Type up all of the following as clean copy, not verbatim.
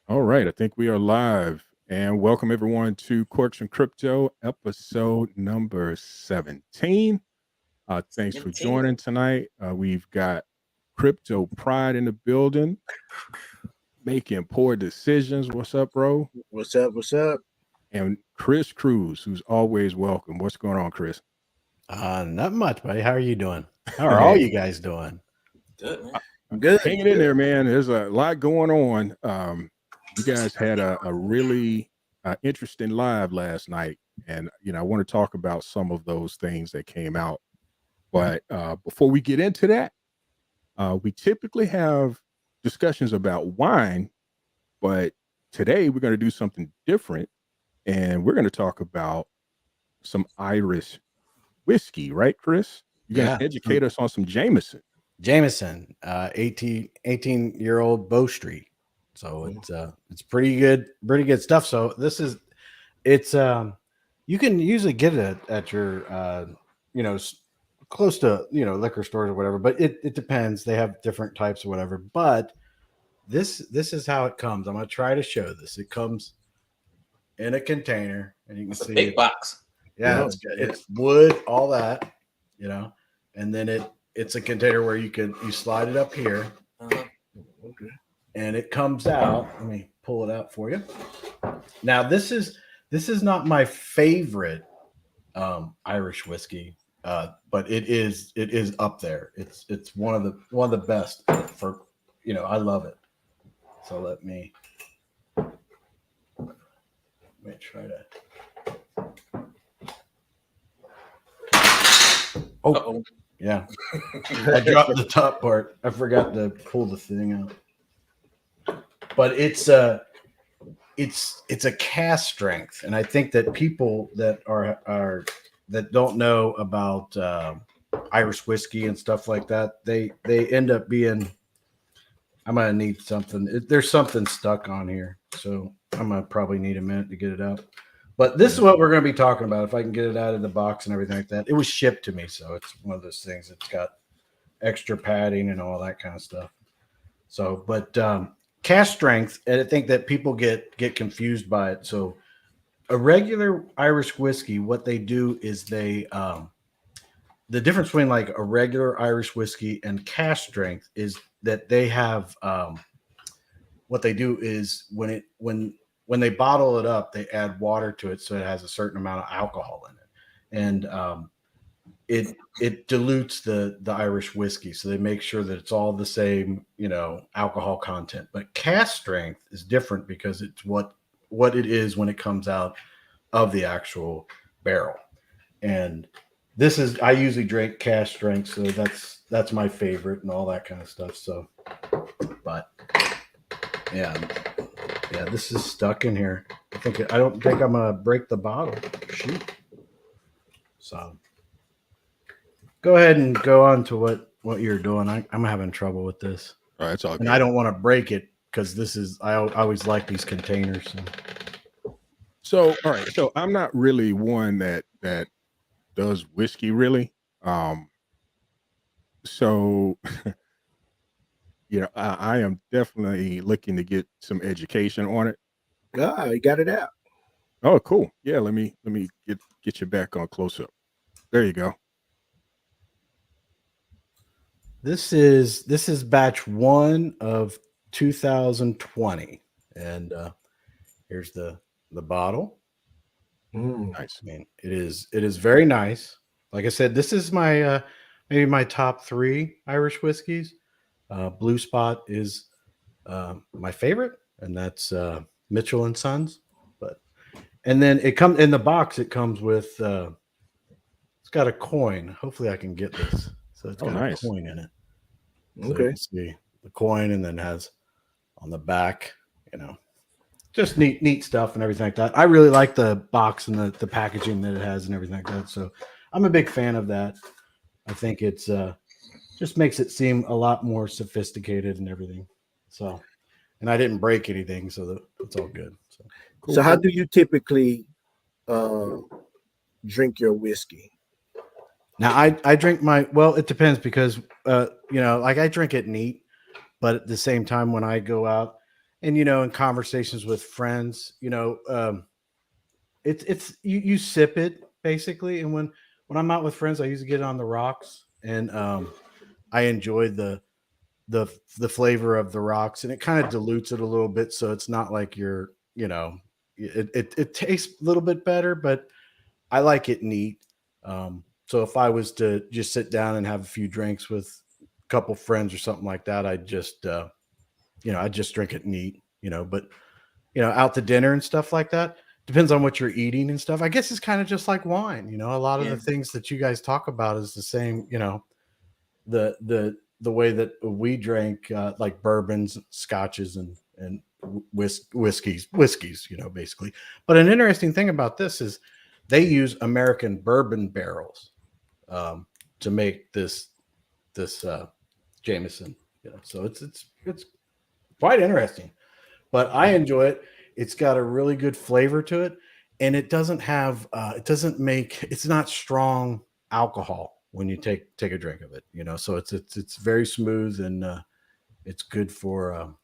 All right, I think we are live. And welcome everyone to Corks and Crypto, episode number 17. Thanks for 17. joining tonight. We've got Crypto Pride in the building, making poor decisions. What's up, bro? What's up? What's up? And Chris Cruz, who's always welcome. What's going on, Chris? Not much, buddy. How are you doing? How are all you guys doing? Good, man. I'm good. Hanging in there, man. There's a lot going on. You guys had a really interesting live last night, and I want to talk about some of those things that came out. But before we get into that, we typically have discussions about wine, but today we're going to do something different, and we're going to talk about some Irish whiskey, right, Chris? You're going to educate us on some Jameson. Jameson, 18-year-old Bow Street. So it's pretty good stuff. So it's you can usually get it at your close to liquor stores or whatever, but it depends. They have different types or whatever. But this is how it comes. I'm gonna try to show this. It comes in a container, and you can see a big box. Yeah, it's wood, all that, and then it's a container where you slide it up here. Okay. And it comes out. Let me pull it out for you. Now, this is not my favorite Irish whiskey, but it is up there. It's one of the best for I love it. So let me try to. Oh, Uh-oh. Yeah. I dropped the top part. I forgot to pull the thing out. But it's a cask strength, and I think that people that are that don't know about Irish whiskey and stuff like that, they end up being. I'm gonna need something. There's something stuck on here, so I'm gonna probably need a minute to get it out. But this is what we're gonna be talking about. If I can get it out of the box and everything like that, it was shipped to me, so it's one of those things that's got extra padding and all that kind of stuff. So, but cask strength, and I think that people get confused by it. So a regular Irish whiskey, what they do is they the difference between like a regular Irish whiskey and cask strength is that they have what they do is when they bottle it up, they add water to it so it has a certain amount of alcohol in it, and it dilutes the Irish whiskey, so they make sure that it's all the same, alcohol content. But cask strength is different because it's what it is when it comes out of the actual barrel. And I usually drink cask strength, so that's my favorite and all that kind of stuff. So, but yeah, this is stuck in here. I don't think I'm gonna break the bottle. Shoot. So. Go ahead and go on to what you're doing. I'm having trouble with this. All right, it's all good. And I don't want to break it because I always like these containers. So, all right. So I'm not really one that does whiskey really. So I am definitely looking to get some education on it. You got it out. Oh, cool. Yeah, let me get you back on close up. There you go. This is batch 1 of 2020, and here's the bottle. Nice. I mean, it is very nice. Like I said, this is my maybe my top 3 Irish whiskeys. Blue Spot is my favorite, and that's Mitchell and Sons. And then it comes in the box. It comes with it's got a coin. Hopefully, I can get this. So it's got a coin in it. So okay. You can see the coin, and then has on the back, just neat stuff and everything like that. I really like the box and the packaging that it has and everything like that. So I'm a big fan of that. I think it's just makes it seem a lot more sophisticated and everything. So, and I didn't break anything, so it's all good. So, cool. So how do you typically drink your whiskey? Now I drink it depends because like I drink it neat, but at the same time when I go out and in conversations with friends, it's you sip it basically. And when I'm out with friends, I usually get it on the rocks, and I enjoy the flavor of the rocks, and it kind of dilutes it a little bit, so it's not like you're it tastes a little bit better, but I like it neat. So if I was to just sit down and have a few drinks with a couple friends or something like that, I'd just I'd just drink it neat, but out to dinner and stuff like that. Depends on what you're eating and stuff. I guess it's kind of just like wine. A lot of the things that you guys talk about is the same. The way that we drink like bourbons, scotches, and whiskeys. Basically. But an interesting thing about this is they use American bourbon barrels to make this Jameson. So it's quite interesting. But I enjoy it. It's got a really good flavor to it, and it doesn't have it's not strong alcohol when you take a drink of it, so it's very smooth, and it's good for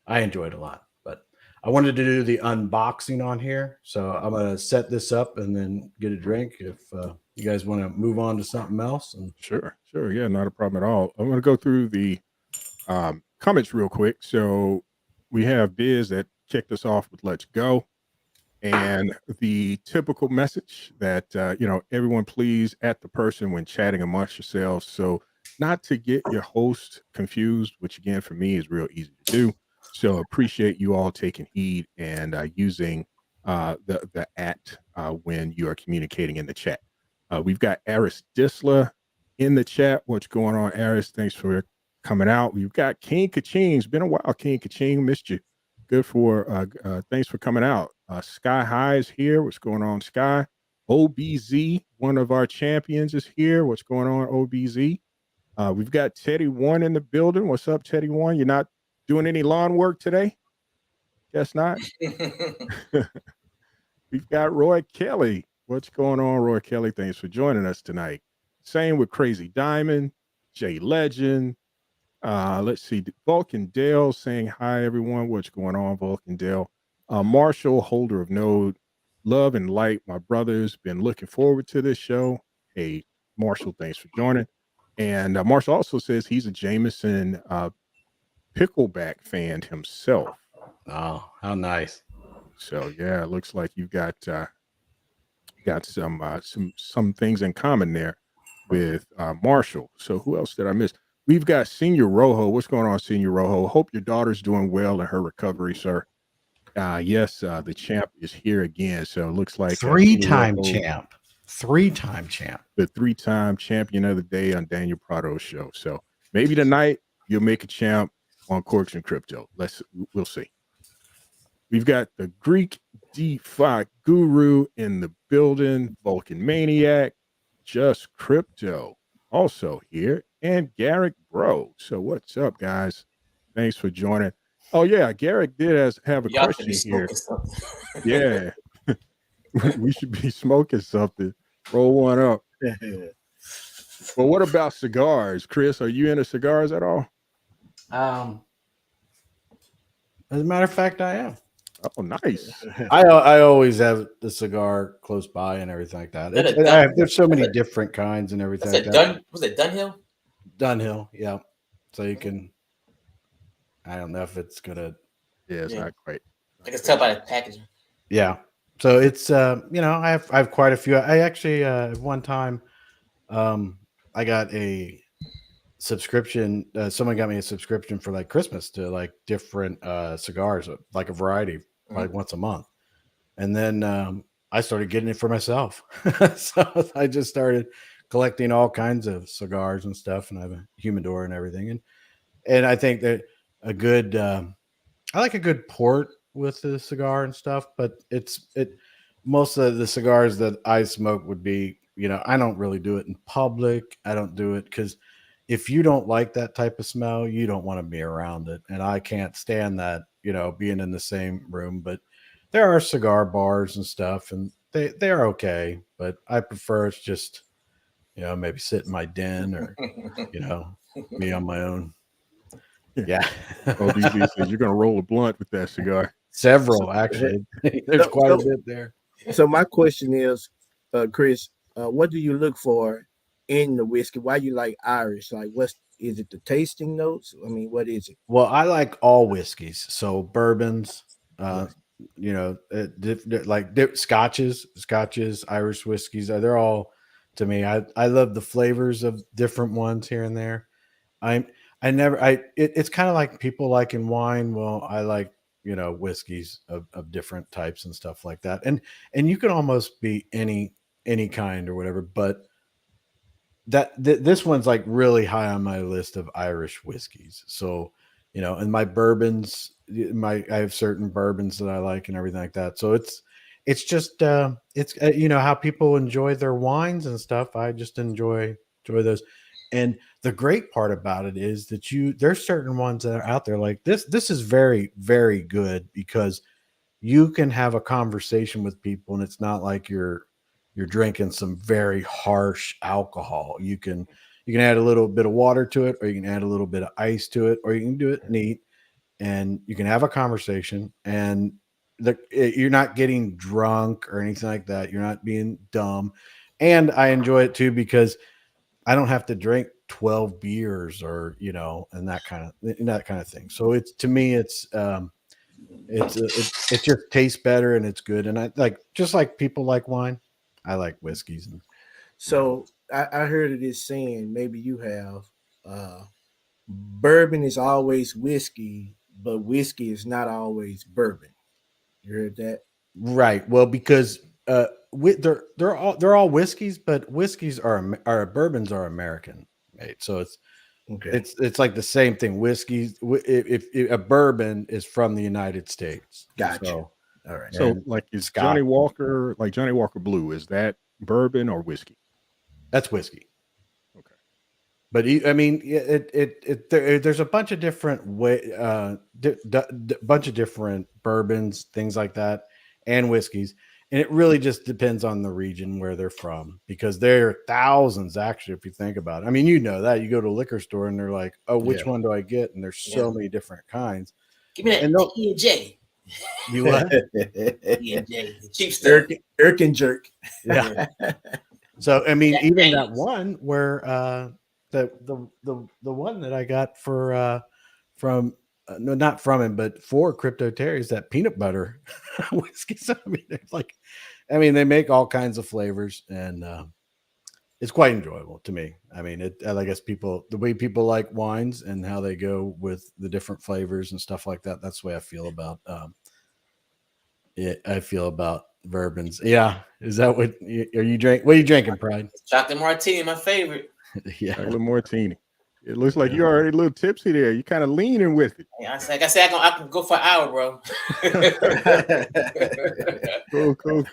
I enjoy it a lot. But I wanted to do the unboxing on here, so I'm going to set this up and then get a drink if you guys want to move on to something else. And Sure. Yeah, not a problem at all. I'm going to go through the comments real quick. So we have Biz that kicked us off with "Let's go," and the typical message that everyone please at the person when chatting amongst yourselves. So not to get your host confused, which again for me is real easy to do. So appreciate you all taking heed and using the at when you are communicating in the chat. We've got Aris Disla in the chat. What's going on, Aris? Thanks for coming out. We've got King Kaching. It's been a while, King Kaching. Missed you. Good for thanks for coming out. Sky High is here. What's going on, Sky? OBZ, one of our champions, is here. What's going on, OBZ? We've got Teddy One in the building. What's up, Teddy One? You're not doing any lawn work today? Guess not. We've got Roy Kelly. What's going on, Roy Kelly? Thanks for joining us tonight. Same with Crazy Diamond, Jay Legend. Let's see. Vulcan Dale saying hi, everyone. What's going on, Vulcan Dale? Marshall, holder of Node. Love and light, my brothers. Been looking forward to this show. Hey, Marshall, thanks for joining. And Marshall also says he's a Jameson pickleback fan himself. Oh, how nice. So yeah, it looks like you've got some things in common there with Marshall. So who else did I miss? We've got Senior Rojo. What's going on, Senior Rojo? Hope your daughter's doing well in her recovery, sir. Yes, the champ is here again. So it looks like three-time champ. The 3-time champion of the day on Daniel Prado's show. So maybe tonight you'll make a champ on Corks and Crypto. We'll see. We've got the Greek DeFi guru in the building, Vulcan Maniac, Just Crypto also here, and Garrick Bro. So what's up, guys? Thanks for joining. Oh yeah, Garrick did have a question here. Yeah, we should be smoking something. Roll one up. Well, what about cigars, Chris? Are you into cigars at all? As a matter of fact, I am. Oh, nice. I always have the cigar close by and everything like that. There's so many different kinds and everything like that. Was it Dunhill? Dunhill, yeah. So you can. I don't know if it's gonna. Yeah, it's not quite. I can tell by the packaging. Yeah. So it's I have quite a few. I actually at one time, I got a subscription. Someone got me a subscription for like Christmas to like different cigars, like a variety, like once a month. And then I started getting it for myself. So I just started collecting all kinds of cigars and stuff, and I have a humidor and everything. And I think that a good, I like a good port with the cigar and stuff, but most of the cigars that I smoke would be, I don't really do it in public. I don't do it because if you don't like that type of smell, you don't want to be around it. And I can't stand that, being in the same room. But there are cigar bars and stuff, and they are okay. But I prefer it's just, maybe sit in my den or, be on my own. Yeah. ODZ says you're gonna roll a blunt with that cigar. Several, actually. There's quite a bit there. So my question is, Chris, what do you look for in the whiskey? Why you like Irish? Like, is it the tasting notes? I mean, what is it? Well, I like all whiskeys. So bourbons, Yes. you know, scotches, Irish whiskeys. They're all to me. I love the flavors of different ones here and there. I'm I never I it's kind of like people like in wine. Well, I like, you know, whiskeys of different types and stuff like that. And you can almost be any kind or whatever, but this one's like really high on my list of Irish whiskeys. So, you know, and my bourbons, I have certain bourbons that I like and everything like that. So it's just you know, how people enjoy their wines and stuff. I just enjoy those. And the great part about it is that there's certain ones that are out there like this. This is very, very good because you can have a conversation with people and it's not like you're drinking some very harsh alcohol. You can add a little bit of water to it, or you can add a little bit of ice to it, or you can do it neat, and you can have a conversation. And you're not getting drunk or anything like that. You're not being dumb. And I enjoy it too because I don't have to drink 12 beers or, you know, and that kind of thing. So it's, to me, it just tastes better and it's good. And I like, just like people like wine, I like whiskeys. And So I heard of this saying, maybe you have, bourbon is always whiskey, but whiskey is not always bourbon. You heard that? right. Well, because they're all whiskeys, but whiskeys are bourbons are American made. So Okay. it's like the same thing. Whiskeys, if a bourbon is from the United States. Gotcha. So, All right. So and like is Scott, Johnny Walker, like Johnny Walker Blue, is that bourbon or whiskey? that's whiskey. Okay. But I mean, there's a bunch of different bunch of different bourbons, things like that, and whiskeys, and it really just depends on the region where they're from, because there are thousands actually, if you think about it. I mean, you know that you go to a liquor store and they're like, "Oh, which one do I get?" And there's so many different kinds. Give me that And T and J. You what? T and J, the cheap stuff. Irk and jerk. Yeah. So I mean, Jack even that Daniels. one where the one that I got for from no, not from him, but for Crypto Terry's, that peanut butter whiskey. So I mean, it's like, I mean, they make all kinds of flavors, and it's quite enjoyable to me. I mean, I guess the way people like wines and how they go with the different flavors and stuff like that. That's the way I feel about I feel about bourbons. Yeah, is that what are you drink? What are you drinking, Pride? Chocolate martini, my favorite. Yeah, A little martini. It looks like you're already a little tipsy there. You kind of leaning with it. Yeah, like I said, I can go for an hour, bro.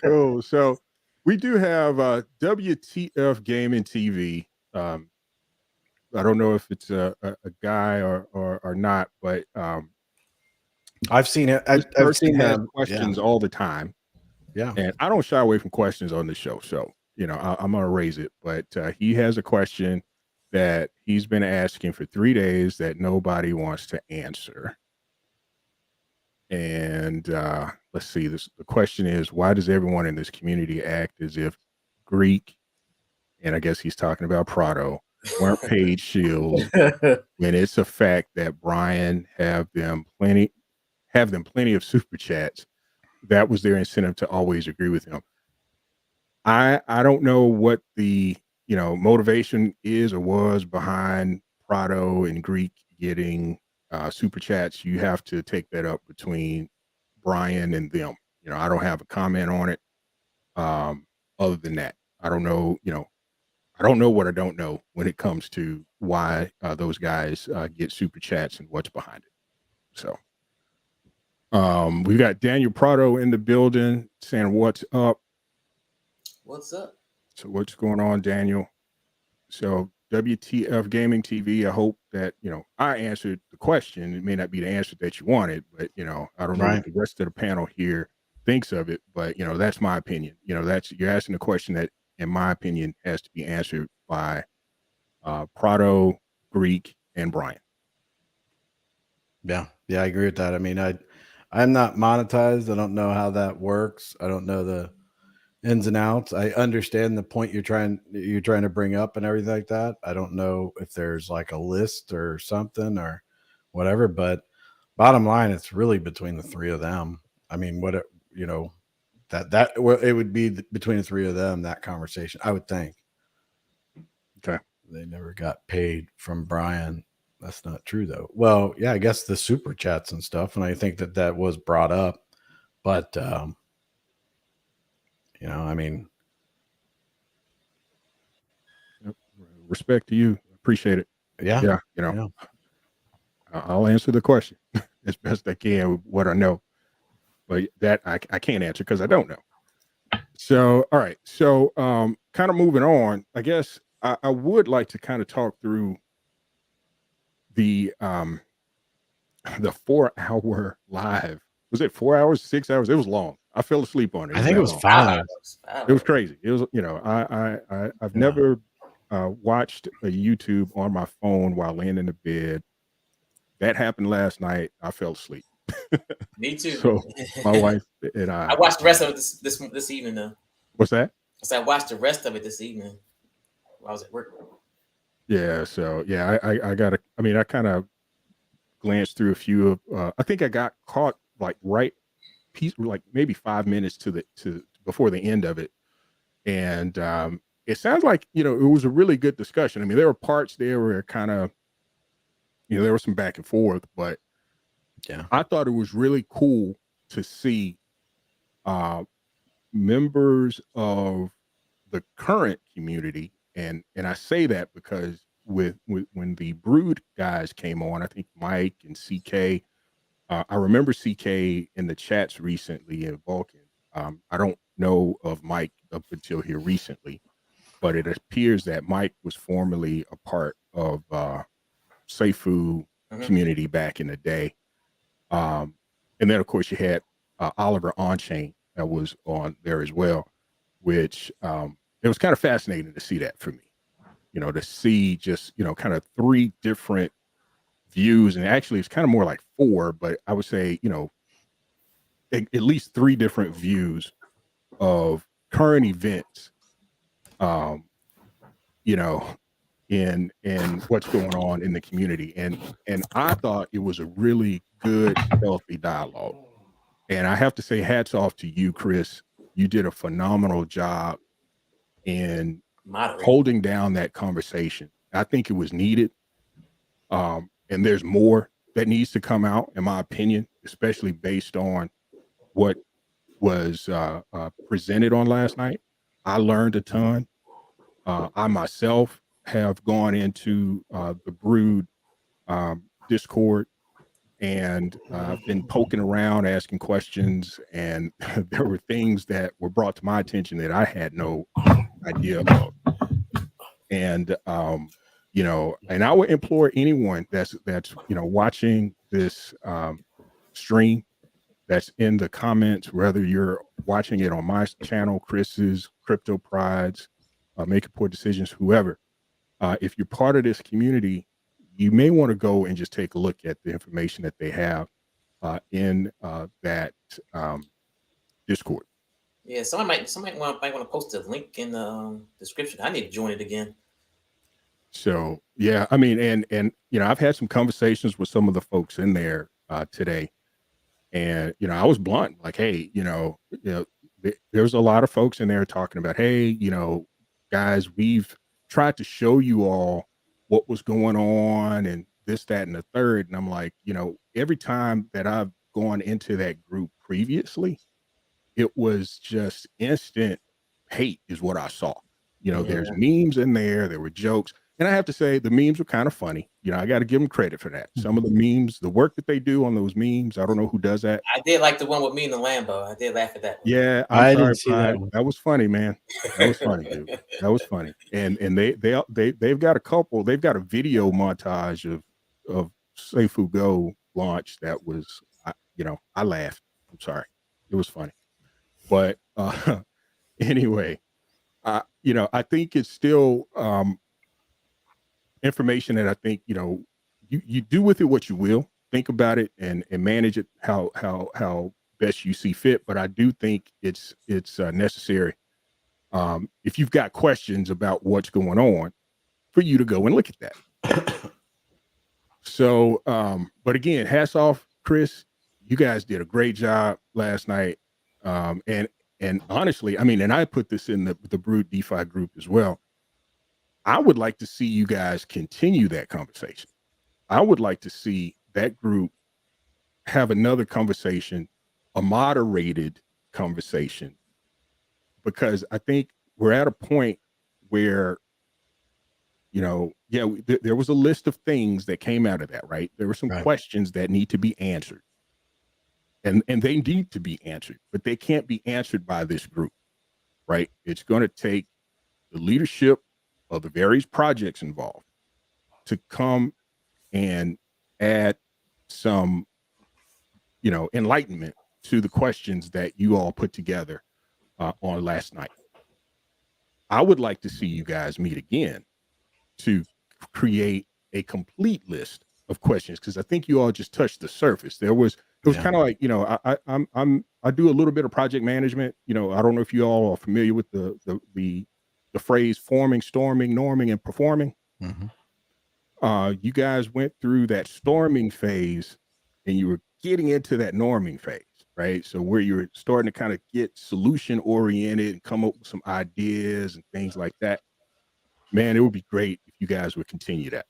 Cool. So we do have WTF Gaming TV. I don't know if it's a guy or not, but I've seen it. this I've person seen has them. questions all the time. Yeah. And I don't shy away from questions on the show. So, you know, I'm going to raise it. But he has a question that he's been asking for 3 days that nobody wants to answer. And let's see, the question is, why does everyone in this community act as if Greek, and I guess he's talking about Prado, weren't paid shields when it's a fact that Brian have them plenty of super chats? That was their incentive to always agree with him. I don't know what the motivation is or was behind Prado and Greek getting super chats. You have to take that up between Brian and them. I don't have a comment on it. Other than that, I don't know. I don't know what I don't know when it comes to why those guys get super chats and what's behind it. So we've got Daniel Prado in the building saying what's up. What's up? So what's going on, Daniel? So WTF Gaming TV, I hope that, I answered the question. It may not be the answer that you wanted, but, I don't know what the rest of the panel here thinks of it, but, that's my opinion. You're asking a question that, in my opinion, has to be answered by Prado, Greek, and Brian. Yeah, I agree with that. I mean, I'm not monetized. I don't know how that works. I don't know the ins and outs. I understand the point you're trying to bring up and everything like that. I don't know if there's like a list or something or whatever, but bottom line, it's really between the three of them. I mean, it would be between the three of them, that conversation, I would think. Okay. They never got paid from Brian. That's not true though. Well, yeah, I guess the super chats and stuff, and I think that was brought up, but I mean, Respect to you. Appreciate it. yeah. I'll answer the question as best I can with what I know, but that I can't answer because I don't know. So, all right. So, kind of moving on, I guess I would like to kind of talk through the 4-hour live. Was it 4 hours, 6 hours? It was long. I fell asleep on it. I think it was long. 5. It was crazy. It was, I've never watched a YouTube on my phone while laying in the bed. That happened last night. I fell asleep. Me too. So my wife and I watched the rest of it this evening though. What's that? So I watched the rest of it this evening while I was at work. Yeah. So yeah, I got to. I mean, I kind of glanced through a few of. I think I got caught like like maybe 5 minutes to before the end of it, and it sounds like it was a really good discussion. I mean, there were parts there where kind of there was some back and forth, but yeah, I thought it was really cool to see members of the current community, and I say that because with when the Brood guys came on, I think Mike and CK, I remember CK in the chats recently in Vulcan. I don't know of Mike up until here recently, but it appears that Mike was formerly a part of Seifu community back in the day. And then of course you had Oliver Onchain that was on there as well, which it was kind of fascinating to see that for me, to see just, kind of 3 different views. And actually it's kind of more like 4, but I would say, at least 3 different views of current events, in what's going on in the community. And I thought it was a really good, healthy dialogue. And I have to say, hats off to you, Chris. You did a phenomenal job in holding down that conversation. I think it was needed. And there's more that needs to come out, in my opinion, especially based on what was presented on last night. I learned a ton. I myself have gone into the Brood Discord and been poking around, asking questions, and there were things that were brought to my attention that I had no idea of. And and I would implore anyone that's watching this stream, that's in the comments, whether you're watching it on my channel, Chris's, Crypto Prides, Making Poor Decisions, whoever, if you're part of this community, you may want to go and just take a look at the information that they have in that Discord. Yeah, somebody might want to post a link in the description. I need to join it again. So yeah, I mean, and I've had some conversations with some of the folks in there today, and I was blunt, like, hey, there's a lot of folks in there talking about, hey, guys, we've tried to show you all what was going on and this, that, and the third. And I'm like, every time that I've gone into that group previously, it was just instant hate is what I saw. There's memes in there. There were jokes. And I have to say the memes were kind of funny. I got to give them credit for that. Some of the memes, the work that they do on those memes, I don't know who does that. I did like the one with me and the Lambo. I did laugh at that one. Yeah, I didn't see that one. That was funny, man. That was funny, dude. That was funny. And they've got a couple. They've got a video montage of Seifu Go launch that was, I laughed. I'm sorry, it was funny. But anyway, I think it's still information that I think you do with it what you will. think about it and manage it how best you see fit. But I do think it's necessary. If you've got questions about what's going on, for you to go and look at that. So, but again, hats off, Chris. You guys did a great job last night. And honestly, I mean, and I put this in the Brood DeFi group as well. I would like to see you guys continue that conversation. I would like to see that group have another conversation, a moderated conversation, because I think we're at a point where, you know, yeah, there was a list of things that came out of that, right? There were some questions that need to be answered, and they need to be answered, but they can't be answered by this group, right? It's going to take the leadership of the various projects involved to come and add some, you know, enlightenment to the questions that you all put together on last night. I would like to see you guys meet again to create a complete list of questions, because I think you all just touched the surface. It was kind of like, you know, I do a little bit of project management. You know, I don't know if you all are familiar with the phrase forming, storming, norming, and performing. Mm-hmm. You guys went through that storming phase, and you were getting into that norming phase, right? So where you're starting to kind of get solution oriented and come up with some ideas and things like that. Man, it would be great if you guys would continue that.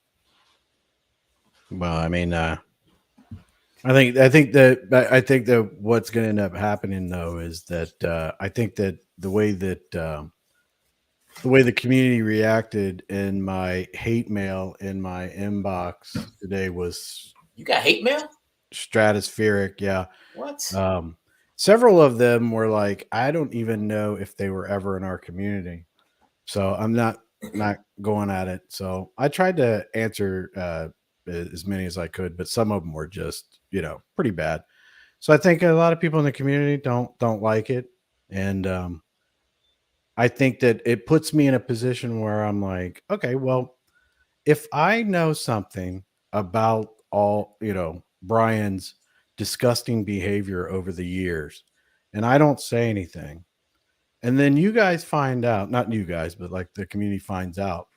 Well, I mean, I think that what's going to end up happening though is that I think that the way the community reacted in my hate mail in my inbox today was, you got hate mail? Stratospheric. Yeah. What? Several of them were like, I don't even know if they were ever in our community. So I'm not going at it. So I tried to answer as many as I could, but some of them were just, you know, pretty bad. So I think a lot of people in the community don't like it. And I think that it puts me in a position where I'm like, okay, well, if I know something about all, you know, Brian's disgusting behavior over the years, and I don't say anything, and then you guys find out, not you guys, but like the community finds out,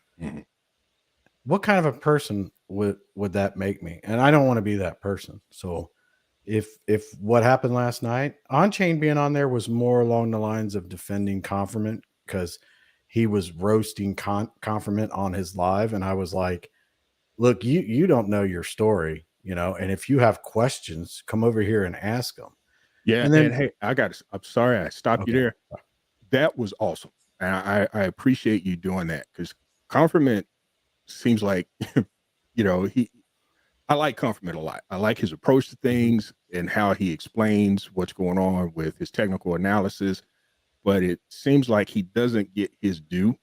what kind of a person would that make me? And I don't want to be that person. So if what happened last night, On-Chain being on there was more along the lines of defending Confirmant, because he was roasting Confirmant on his live, and I was like, look, you don't know your story, you know, and if you have questions, come over here and ask them. Yeah, and hey, I'm sorry I stopped you there. That was awesome. And I appreciate you doing that, because Confirmant seems like, you know, I like Confirmant a lot. I like his approach to things and how he explains what's going on with his technical analysis, but it seems like he doesn't get his due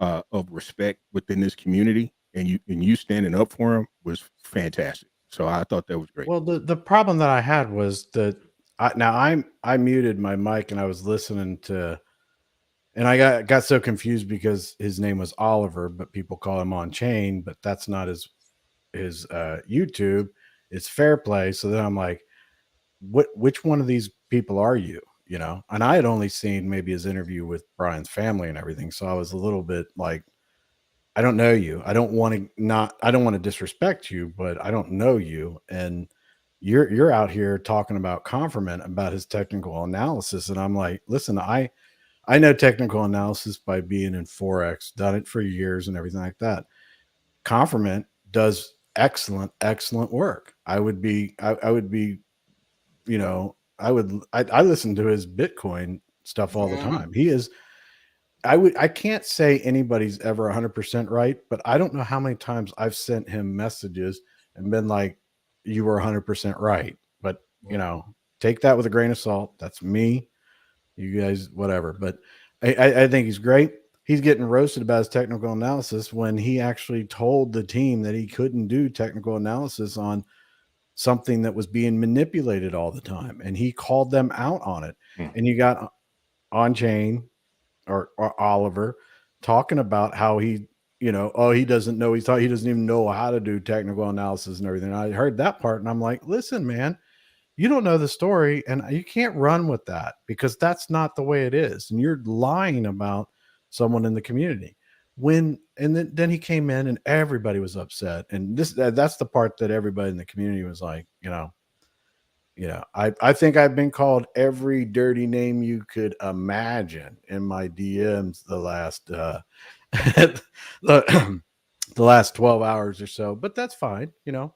of respect within this community, and you standing up for him was fantastic. So I thought that was great. Well, the problem that I had was that I muted my mic and I was listening to, and I got so confused because his name was Oliver, but people call him On-Chain, but that's not his YouTube. It's Fair Play. So then I'm like, which one of these people are you? You know, and I had only seen maybe his interview with Brian's family and everything. So I was a little bit like, I don't know you. I don't want to disrespect you, but I don't know you. And you're out here talking about Confirmant, about his technical analysis. And I'm like, listen, I know technical analysis by being in Forex, done it for years and everything like that. Confirmant does excellent work. I would be, you know, I listen to his Bitcoin stuff all the time. He is, I can't say anybody's ever 100% right, but I don't know how many times I've sent him messages and been like, you were 100% right. But, you know, take that with a grain of salt. That's me. You guys, whatever. But I think he's great. He's getting roasted about his technical analysis when he actually told the team that he couldn't do technical analysis on something that was being manipulated all the time. And he called them out on it. And you got On-Chain or Oliver talking about how he oh, he doesn't know. He doesn't even know how to do technical analysis and everything. I heard that part and I'm like, listen, man, you don't know the story and you can't run with that because that's not the way it is. And you're lying about someone in the community. Then he came in and everybody was upset. And that's the part that everybody in the community was like, I think I've been called every dirty name you could imagine in my DMs the last the last 12 hours or so, but that's fine. Yeah.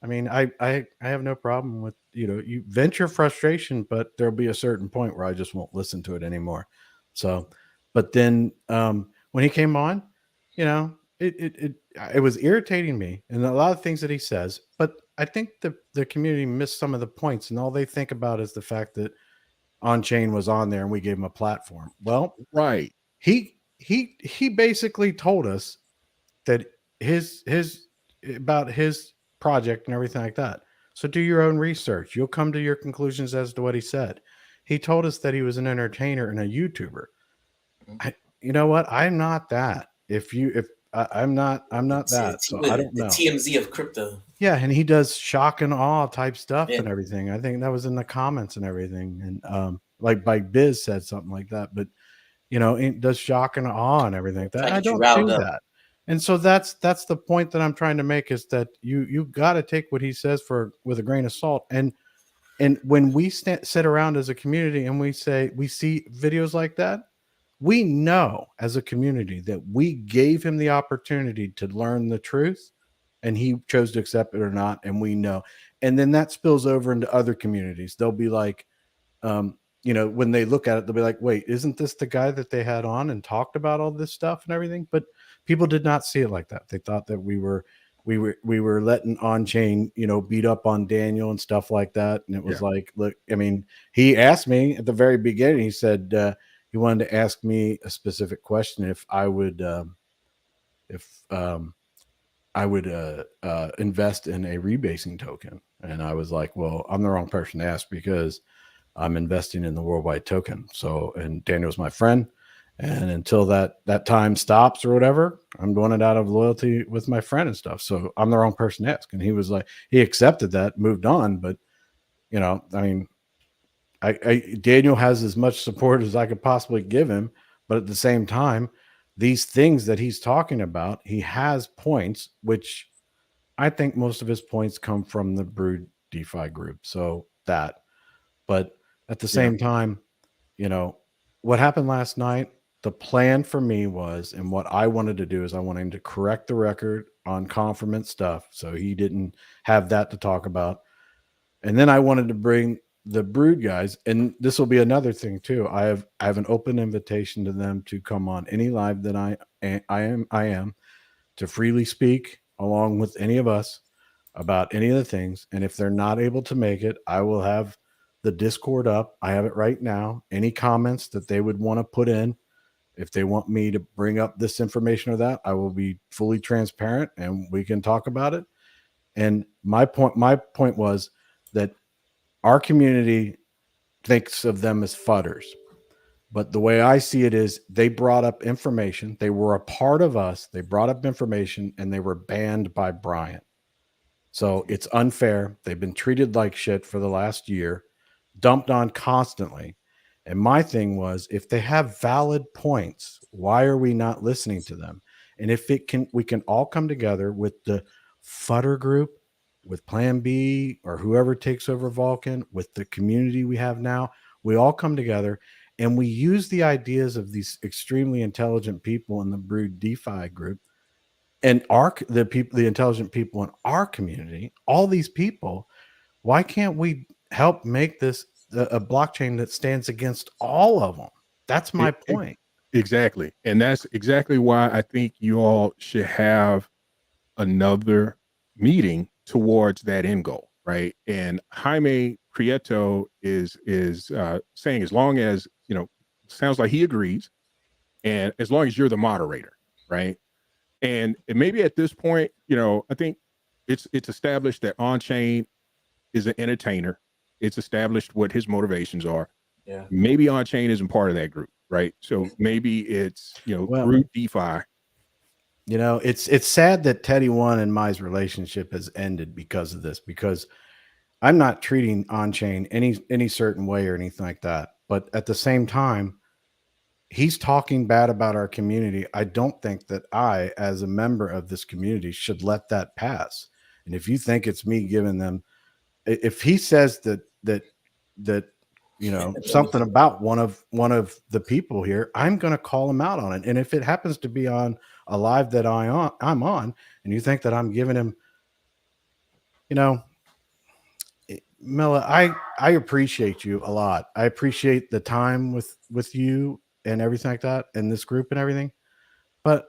I mean, I have no problem with, you vent your frustration, but there'll be a certain point where I just won't listen to it anymore. So, but then when he came on, it was irritating me and a lot of things that he says, but I think the community missed some of the points and all they think about is the fact that On-Chain was on there and we gave him a platform. Well, Right. he basically told us that his about his project and everything like that. So do your own research. You'll come to your conclusions as to what he said. He told us that he was an entertainer and a YouTuber. You know what? I'm not that. I'm not that. So I don't know. The TMZ of crypto. Yeah, and he does shock and awe type stuff and everything. I think that was in the comments and everything. And like Biz said something like that, but it does shock and awe and everything like that. I don't do that. And so that's the point that I'm trying to make is that you got to take what he says with a grain of salt. And when we sit around as a community and we see videos like that, we know as a community that we gave him the opportunity to learn the truth and he chose to accept it or not. And we know, and then that spills over into other communities. They'll be like, when they look at it, they'll be like, wait, isn't this the guy that they had on and talked about all this stuff and everything? But people did not see it like that. They thought that we were letting On-Chain, beat up on Daniel and stuff like that. And it was like, look, I mean, he asked me at the very beginning, he said, he wanted to ask me a specific question if I would invest in a rebasing token. And I was like, well, I'm the wrong person to ask because I'm investing in the worldwide token. So, and Daniel's my friend. And until that time stops or whatever, I'm doing it out of loyalty with my friend and stuff. So I'm the wrong person to ask. And he was like, he accepted that, moved on. But, I mean, Daniel has as much support as I could possibly give him. But at the same time, these things that he's talking about, he has points, which I think most of his points come from the Brood DeFi group. So but at the same time, what happened last night, the plan for me was, and what I wanted to do is I wanted to correct the record on Confirmant stuff. So he didn't have that to talk about. And then I wanted to bring the Brood guys, and this will be another thing too. I have an open invitation to them to come on any live that I am to freely speak along with any of us about any of the things. And if they're not able to make it, I will have the Discord up. I have it right now. Any comments that they would want to put in, if they want me to bring up this information or that, I will be fully transparent and we can talk about it. And my point was that our community thinks of them as fudders. But the way I see it is they brought up information. They were a part of us. They brought up information and they were banned by Brian. So it's unfair. They've been treated like shit for the last year, dumped on constantly. And my thing was, if they have valid points, why are we not listening to them? And if we can all come together with the Fudder group, with Plan B, or whoever takes over Vulcan, with the community we have now, we all come together and we use the ideas of these extremely intelligent people in the Brood DeFi group and the intelligent people in our community, all these people. Why can't we help make this a blockchain that stands against all of them? That's my point. Exactly. And that's exactly why I think you all should have another meeting towards that end goal, right? And Jaime Prieto is saying, as long as, sounds like he agrees, and as long as you're the moderator, right? And maybe at this point, I think it's established that On-Chain is an entertainer. It's established what his motivations are. Yeah. Maybe On-Chain isn't part of that group, right? So maybe it's, Brood DeFi You know, it's sad that Teddy One and my relationship has ended because of this, because I'm not treating on-chain any certain way or anything like that. But at the same time, he's talking bad about our community. I don't think that I, as a member of this community, should let that pass. And if you think it's me giving them, if he says that you know something about one of the people here, I'm going to call him out on it. And if it happens to be on a live that I'm on, and you think that I'm giving him, you know, Mela, I appreciate you a lot. I appreciate the time with you and everything like that, and this group and everything. But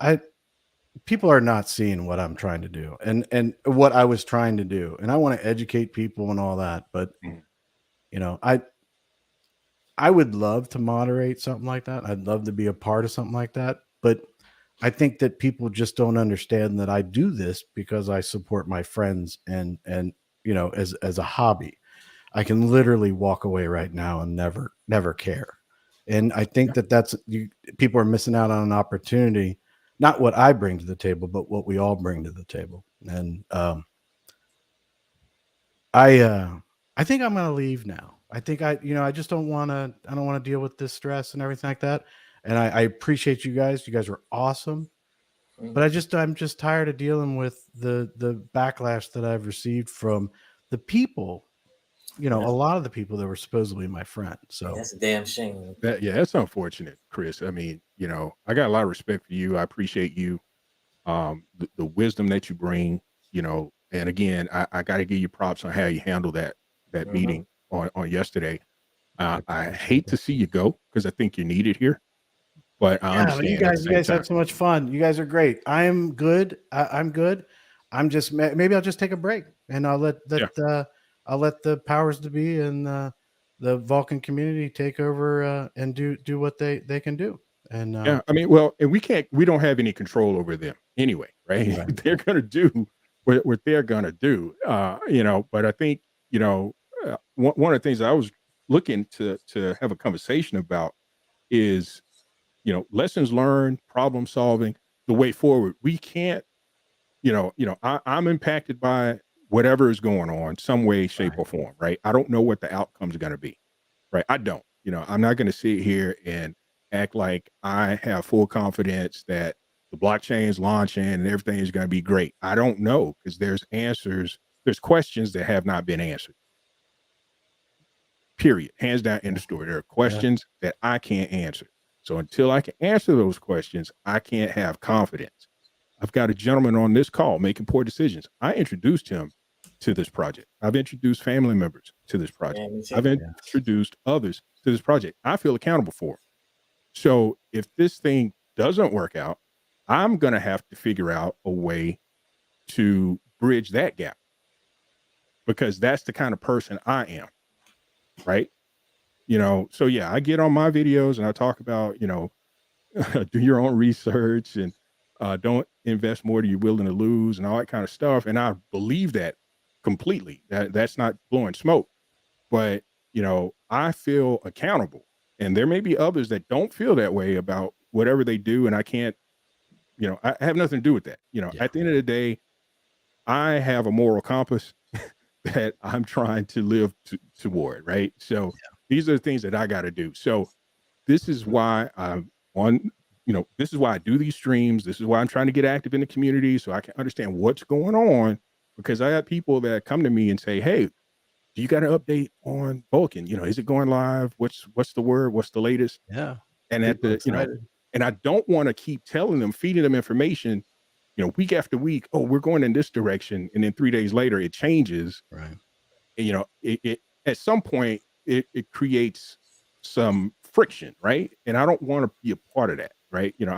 people are not seeing what I'm trying to do and what I was trying to do, and I want to educate people and all that. But you know, I would love to moderate something like that. I'd love to be a part of something like that. But I think that people just don't understand that I do this because I support my friends and you know, as a hobby. I can literally walk away right now and never care. And I think that people are missing out on an opportunity, not what I bring to the table, but what we all bring to the table. And I think I'm going to leave now. I think I just don't want to deal with this stress and everything like that. And I appreciate you guys. You guys are awesome. But I'm just tired of dealing with the backlash that I've received from the people, you know, a lot of the people that were supposedly my friends. So that's a damn shame. That's unfortunate, Chris. I mean, you know, I got a lot of respect for you. I appreciate you, the wisdom that you bring, you know, and again, I got to give you props on how you handled that meeting on yesterday. I hate to see you go because I think you're needed here, but I understand. You guys have so much fun. You guys are great. I'm good. I'm good. I'm just maybe I'll just take a break and I'll let the powers to be and the Vulcan community take over and do what they can do. And yeah, I mean, well, and we don't have any control over them anyway, right? They're gonna do what they're gonna do, you know. But I think, you know, one of the things I was looking to have a conversation about is, you know, lessons learned, problem solving, the way forward. We can't, you know, I'm impacted by whatever is going on, some way, shape, or form, right? I don't know what the outcome is going to be, right? I don't, you know, I'm not going to sit here and act like I have full confidence that the blockchain is launching and everything is going to be great. I don't know, because there's questions that have not been answered. Period. Hands down, in the story. There are questions that I can't answer. So until I can answer those questions, I can't have confidence. I've got a gentleman on this call making poor decisions. I introduced him to this project. I've introduced family members to this project. I've introduced others to this project. I feel accountable for it. So if this thing doesn't work out, I'm going to have to figure out a way to bridge that gap, because that's the kind of person I am. Right. You know, so yeah, I get on my videos and I talk about, you know, do your own research and don't invest more than you're willing to lose and all that kind of stuff. And I believe that completely. That's not blowing smoke. But, you know, I feel accountable. And there may be others that don't feel that way about whatever they do. And I can't, you know, I have nothing to do with that. You know, at the end of the day, I have a moral compass that I'm trying to live toward, right? So these are the things that I got to do. So this is why I'm on, you know, this is why I do these streams. This is why I'm trying to get active in the community so I can understand what's going on, because I have people that come to me and say, hey, do you got an update on Vulcan? You know, is it going live? What's the word? What's the latest? Yeah. And at the, you know, and I don't want to keep telling them, feeding them information, you know, week after week. Oh, we're going in this direction. And then 3 days later it changes. Right. And, you know, it at some point it creates some friction. Right. And I don't want to be a part of that. Right. You know,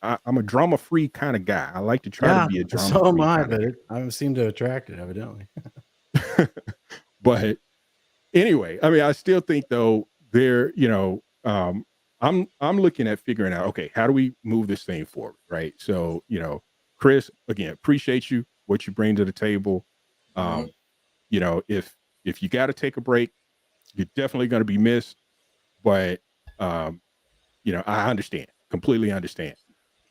I'm a drama free kind of guy. I like to try to be a drama. So am I, but I seem to attract it evidently. But anyway, I mean, I still think though there, you know, I'm looking at figuring out, okay, how do we move this thing forward? Right. So, you know, Chris, again, appreciate you, what you bring to the table. You know, if you got to take a break, you're definitely going to be missed. But, you know, I understand, completely understand.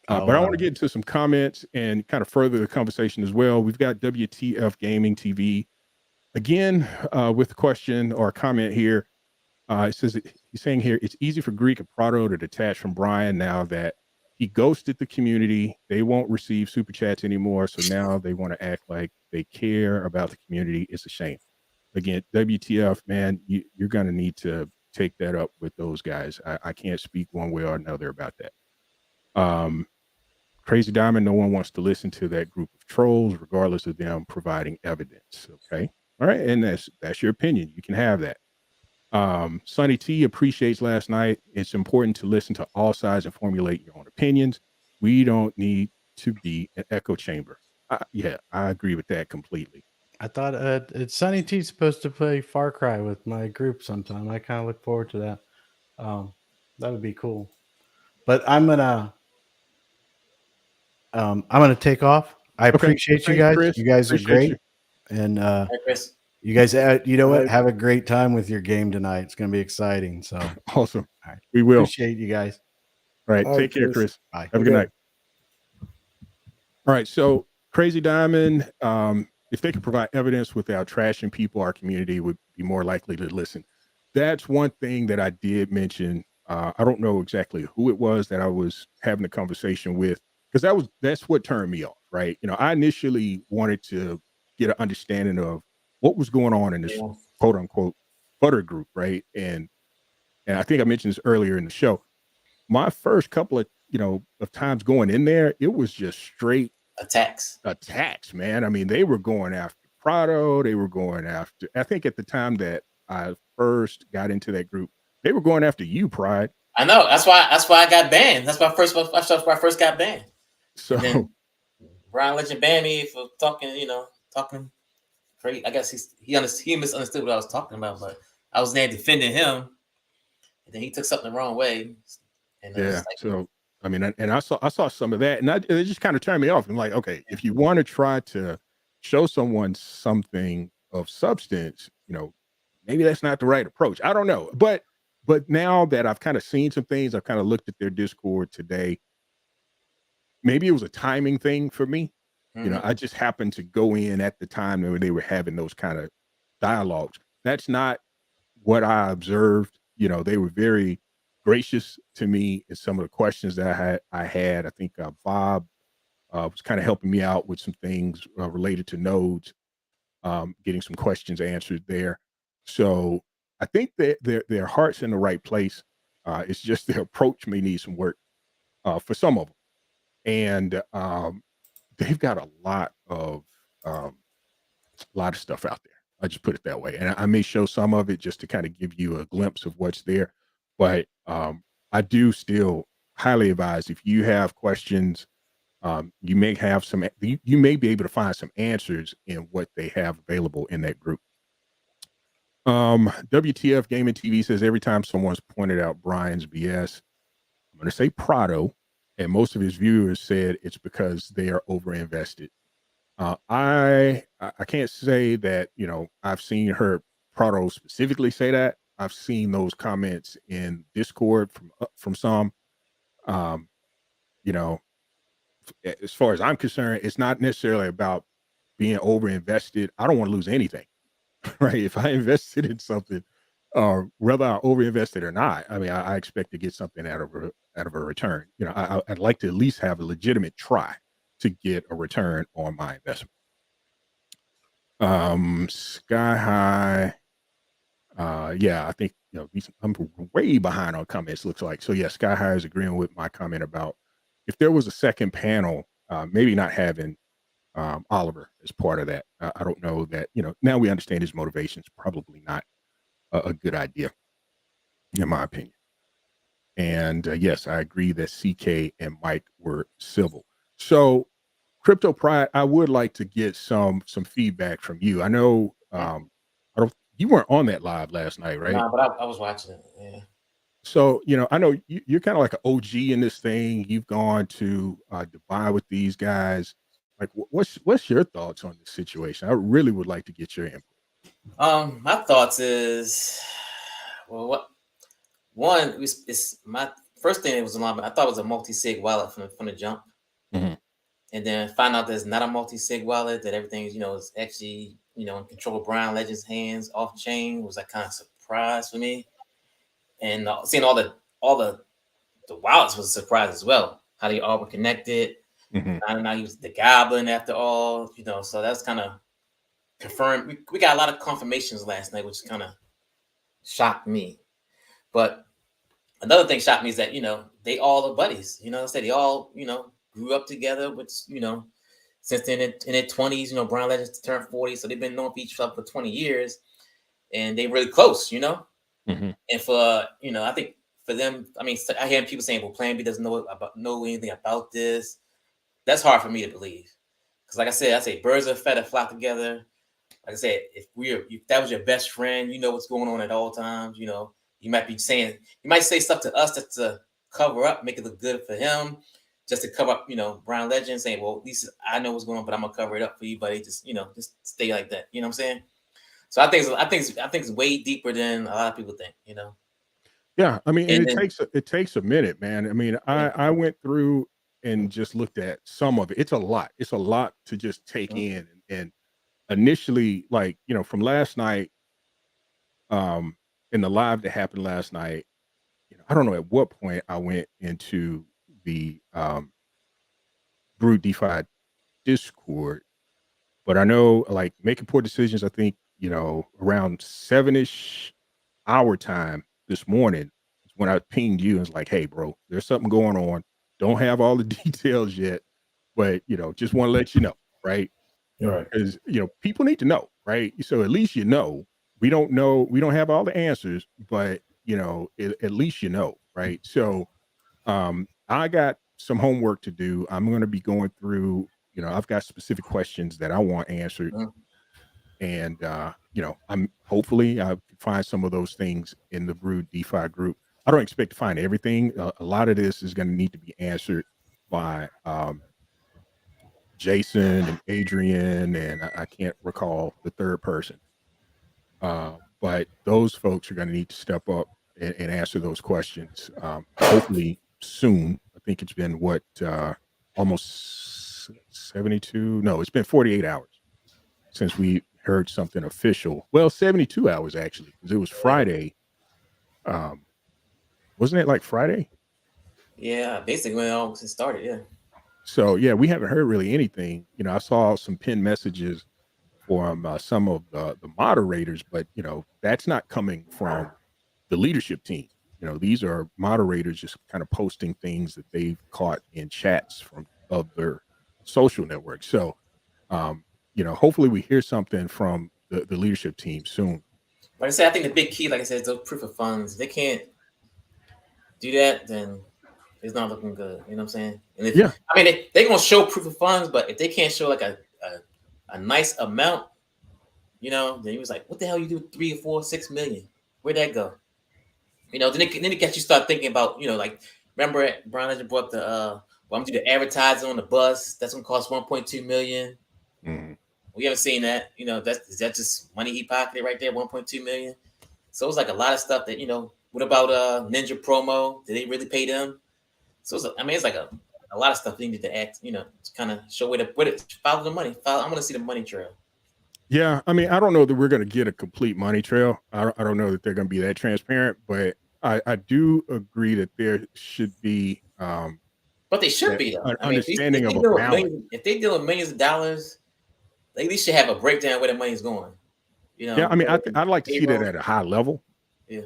But I want to get into some comments and kind of further the conversation as well. We've got WTF Gaming TV again with a question or a comment here. It says, he's saying here, it's easy for Greek and Prado to detach from Brian now that he ghosted the community. They won't receive super chats anymore. So now they want to act like they care about the community. It's a shame. Again, WTF, man, you're going to need to take that up with those guys. I can't speak one way or another about that. Crazy Diamond, no one wants to listen to that group of trolls, regardless of them providing evidence. Okay. All right. And that's your opinion. You can have that. Sonny T appreciates last night. It's important to listen to all sides and formulate your own opinions. We don't need to be an echo chamber. Yeah, I agree with that completely. I thought it's Sonny T supposed to play Far Cry with my group sometime. I kind of look forward to that. That would be cool. But I'm gonna take off. I appreciate you guys. Chris. You guys are great. You. And Hey, Chris. you guys, you know what? Have a great time with your game tonight. It's going to be exciting. So awesome. All right. We will. Appreciate you guys. All right. All Take right, care, Chris. Bye. Have a good night. All right. So Crazy Diamond, if they could provide evidence without trashing people, our community would be more likely to listen. That's one thing that I did mention. I don't know exactly who it was that I was having a conversation with, because that's what turned me off, right? You know, I initially wanted to get an understanding of what was going on in this quote unquote butter group, right? And I think I mentioned this earlier in the show. My first couple of times going in there, it was just straight attacks, man. I mean, they were going after Prado. They were going after, I think at the time that I first got into that group, they were going after you, Pride. I know. That's why I got banned. That's why I first got banned. So Brian Legend banned me for talking crazy. I guess he misunderstood what I was talking about, but I was there defending him, and then he took something the wrong way. And yeah. So I mean, and I saw some of that, and it just kind of turned me off. I'm like, okay, if you want to try to show someone something of substance, maybe that's not the right approach. I don't know, but now that I've kind of seen some things, I've kind of looked at their Discord today. Maybe it was a timing thing for me. Mm-hmm. I just happened to go in at the time when they were having those kind of dialogues. That's not what I observed. They were very gracious to me in some of the questions that I had. I think Bob was kind of helping me out with some things related to nodes, getting some questions answered there. So I think that their heart's in the right place. It's just their approach may need some work for some of them. And they've got a lot of stuff out there. I just put it that way. And I may show some of it just to kind of give you a glimpse of what's there. But I do still highly advise, if you have questions, you may have you may be able to find some answers in what they have available in that group. WTF Gaming TV says, every time someone's pointed out Brian's BS, I'm going to say Prado, and most of his viewers said it's because they are overinvested. I can't say that, I've seen her Prado specifically say that. I've seen those comments in Discord from some. As far as I'm concerned, it's not necessarily about being overinvested. I don't want to lose anything, right? If I invested in something, whether I overinvested or not, I mean, I expect to get something out of a return. I'd like to at least have a legitimate try to get a return on my investment. Sky High. Yeah, I think, I'm way behind on comments, looks like. So yeah, Sky High is agreeing with my comment about if there was a second panel, maybe not having Oliver as part of that. I don't know that, now we understand his motivations, probably not a good idea, in my opinion. And yes, I agree that CK and Mike were civil. So Crypto Pride, I would like to get some feedback from you. I know you weren't on that live last night, right? No, but I was watching it. Yeah. So, I know you're kind of like an OG in this thing. You've gone to Dubai with these guys. Like, what's your thoughts on this situation? I really would like to get your input. My thoughts is, well, it's my first thing it was I thought it was a multi-sig wallet from the jump. Mhm. And then find out there's not a multi-sig wallet, that everything, is actually, in control of Brian Legend's hands off chain was like kind of surprise for me. And seeing all the wallets was a surprise as well. How they all were connected. Mhm. I don't know, he was the goblin after all, so that's kind of confirmed. We got a lot of confirmations last night, which kind of shocked me. But another thing shocked me is that, they all are buddies. I said they all, grew up together, which, since then in their 20s, Brian Legend turned 40. So they've been knowing each other for 20 years and they really close, Mhm. And for, I think for them, I mean, I hear people saying, well, Plan B doesn't know anything about this. That's hard for me to believe. Because like I say birds of a feather flock together. Like I said, if that was your best friend, you know what's going on at all times. You might say stuff to us just to cover up, make it look good for him, just to cover up, Brian Legend saying, well, at least I know what's going on, but I'm gonna cover it up for you, buddy. Just stay like that. You know what I'm saying? So I think it's way deeper than a lot of people think. Yeah, I mean, and And then it takes a minute, man. I mean, I went through and just looked at some of it. It's a lot. It's a lot to just take in. And initially, like, from last night, in the live that happened last night, I don't know at what point I went into the Brew DeFi Discord, but I know, like, making poor decisions, I think, around 7-ish our time this morning is when I pinged you and was like, hey, bro, there's something going on. Don't have all the details yet, but, just want to let you know, right? All right. Because, people need to know, right? So at least we don't know, we don't have all the answers, but, at least right? So I got some homework to do. I'm going to be going through, I've got specific questions that I want answered. And, I'm hopefully I can find some of those things in the Brood DeFi group. I don't expect to find everything. A lot of this is going to need to be answered by Jason and Adrian, and I can't recall the third person. But those folks are going to need to step up and answer those questions. Hopefully soon. I think it's been almost 72. No, it's been 48 hours since we heard something official. Well, 72 hours actually, because it was Friday. Wasn't it like Friday? yeah, basically when it all started, yeah. So yeah, we haven't heard really anything. I saw some pinned messages from some of the moderators, but that's not coming from the leadership team. These are moderators just kind of posting things that they've caught in chats from other social networks. So hopefully we hear something from the leadership team soon. Like I said, I think the big key, like I said, is those proof of funds. If they can't do that, then it's not looking good. You know what I'm saying? And Yeah. I mean, they're gonna show proof of funds, but if they can't show like a nice amount, then he was like, "What the hell you do with 3 or 4, 6 million? Where'd that go?" Then it gets you start thinking about, like, remember Brian Legend brought the well, I'm gonna do the advertising on the bus. That's gonna cost 1.2 million. Mm-hmm. We haven't seen that. Is that just money he pocketed right there, 1.2 million? So it's like a lot of stuff that, what about Ninja promo? Did they really pay them? So it's like a lot of stuff they need to act, to kind of show where to follow the money. I want to see the money trail. Yeah, I mean, I don't know that we're going to get a complete money trail. I don't know that they're going to be that transparent, but I do agree that there should be. But they should be, though. An I mean, understanding of a balance. If they deal with millions of dollars, they at least should have a breakdown where the money's going. Yeah, I mean, I'd like to see that at a high level. Yeah.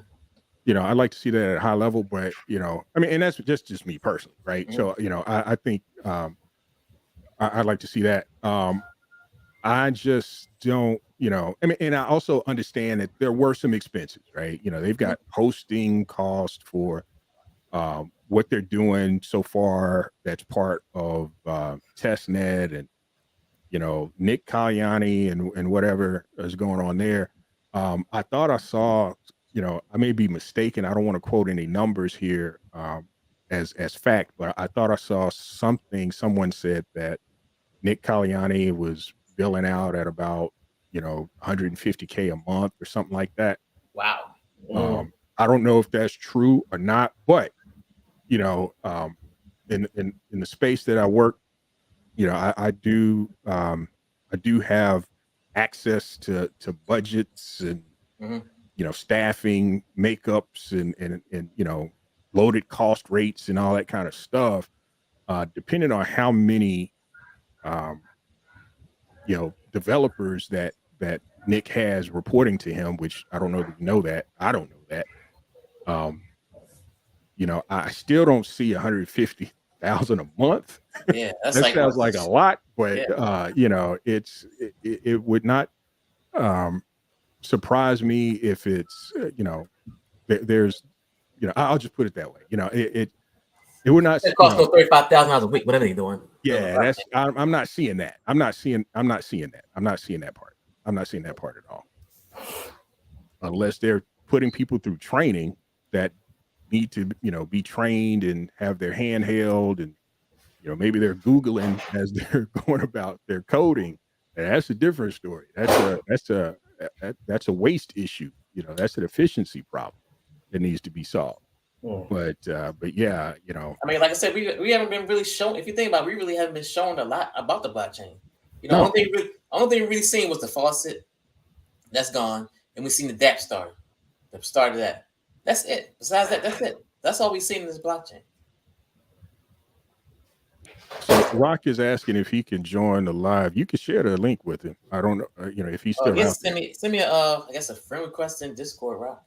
I'd like to see that at a high level, but I mean, and that's just me personally, right? Mm-hmm. So I think I'd like to see that. I just don't, I mean, and I also understand that there were some expenses, right? They've got hosting cost for what they're doing so far. That's part of testnet and, Nick Kalyani and whatever is going on there. I thought I saw, I may be mistaken. I don't want to quote any numbers here as fact, but I thought I saw someone said that Nick Kalyani was billing out at about, $150K a month or something like that. Wow. I don't know if that's true or not, but you know, in the space that I work, you know, I do have access to budgets and Mhm. you know, staffing, makeups, and you know, loaded cost rates and all that kind of stuff. Depending on how many you know, developers that Nick has reporting to him, which I don't know that you know that. I don't know that. You know, I still don't see 150,000 a month. Yeah, that's That like sounds like a lot, but yeah. you know, it would not surprise me if it's you know, there's you know, I'll just put it that way. You know, it would not, It you costs know, no $35,000 a week, whatever they're doing. yeah, that's I'm not seeing that. I'm not seeing that. I'm not seeing that part. I'm not seeing that part at all. Unless they're putting people through training that need to, you know, be trained and have their hand held, and you know, maybe they're Googling as they're going about their coding. And that's a different story. That's a waste issue. You know, that's an efficiency problem that needs to be solved. But yeah, you know, I mean, like I said, we haven't been really shown. If you think about it, we really haven't been shown a lot about the blockchain. You know, no, only thing we really seen was the faucet. That's gone. And we seen the DApp start. The start of that. That's it. Besides that, that's it. That's all we've seen in this blockchain. so Rock is asking if he can join the live. You can share the link with him. I don't know, you know, if he's still out there. Send me I guess a friend request in Discord, Rock.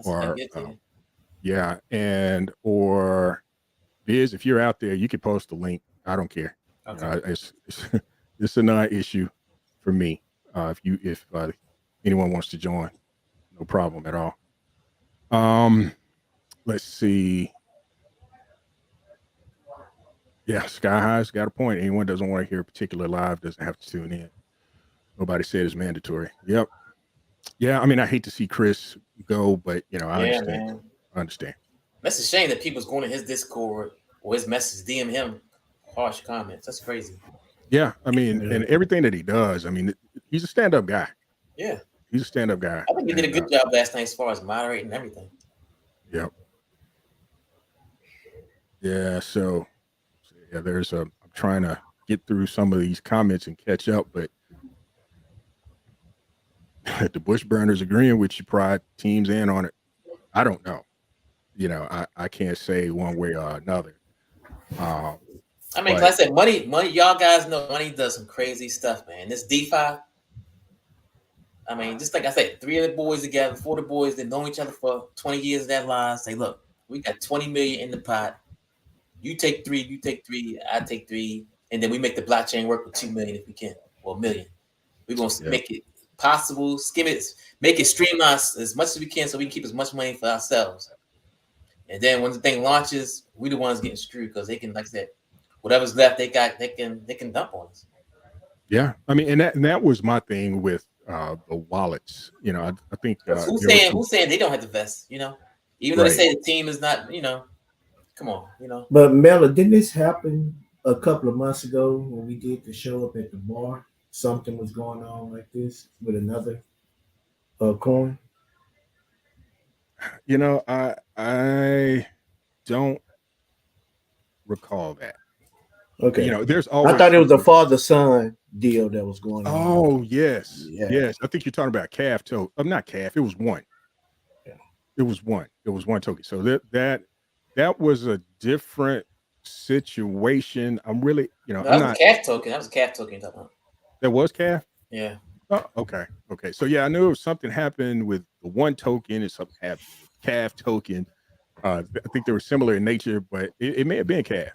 Or yeah, and or Biz, if you're out there, you can post the link. I don't care. Okay. It's a non-issue for me. If anyone wants to join, no problem at all. Let's see. Yeah, Sky High's got a point. Anyone doesn't want to hear a particular live doesn't have to tune in. Nobody said it's mandatory. Yep. Yeah, I mean, I hate to see Chris go, but you know, I understand. Man. I understand. That's a shame that people's going to his Discord or his message, DM him harsh comments. That's crazy. Yeah, I mean, and everything that he does, I mean, he's a stand-up guy. Yeah. He's a stand-up guy. I think he did a good job last night as far as moderating everything. Yep. Yeah, so yeah, I'm trying to get through some of these comments and catch up, but the Bush burners agreeing with you, Pride teams in on it. I don't know. You know, I can't say one way or another. I mean, like I said, money, y'all guys know money does some crazy stuff, man. This DeFi, I mean, just like I said, 3 of the boys together, 4 of the boys that know each other for 20 years of their lives. Say, look, we got 20 million in the pot. You take 3, I take 3, and then we make the blockchain work with 2 million if we can, or $1 million. We're gonna make it possible, skim it, make it streamlined as much as we can, so we can keep as much money for ourselves. And then when the thing launches, we the ones getting screwed because they can, like I said, whatever's left, they can dump on us. Yeah, I mean, and that was my thing with the wallets. You know, I think who's saying they don't have to vest? You know, even though they say the team is not. You know, come on, you know. But Mela, didn't this happen a couple of months ago when we did the show up at the bar? Something was going on like this with another coin. You know, I don't recall that. Okay. You know, there's always. I thought it was a father-son deal that was going on. Oh yes, yes. I think you're talking about calf token. Not calf. It was one. Yeah. It was one. It was one token. So that was a different situation. I'm really, you know, that was a calf token. That was a calf token. That was calf. Yeah. Oh, okay. Okay. So yeah, I knew something happened with the one token and something happened with calf token. I think they were similar in nature, but it may have been calf.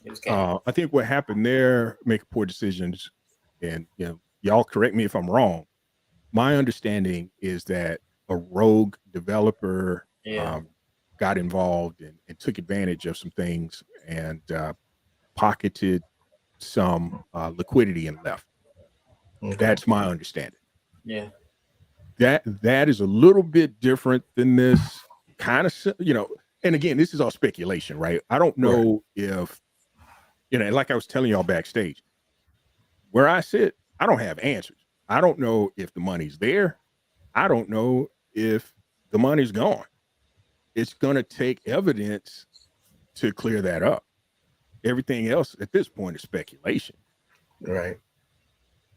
It was calf. I think what happened there, making poor decisions, and you know, y'all correct me if I'm wrong. My understanding is that a rogue developer got involved and took advantage of some things and pocketed some liquidity and left. Okay. That's my understanding. Yeah. That is a little bit different than this kind of, you know, and again, this is all speculation, right? I don't know if, you know, like I was telling y'all backstage, where I sit, I don't have answers. I don't know if the money's there. I don't know if the money's gone. it's going to take evidence to clear that up. Everything else at this point is speculation. Right.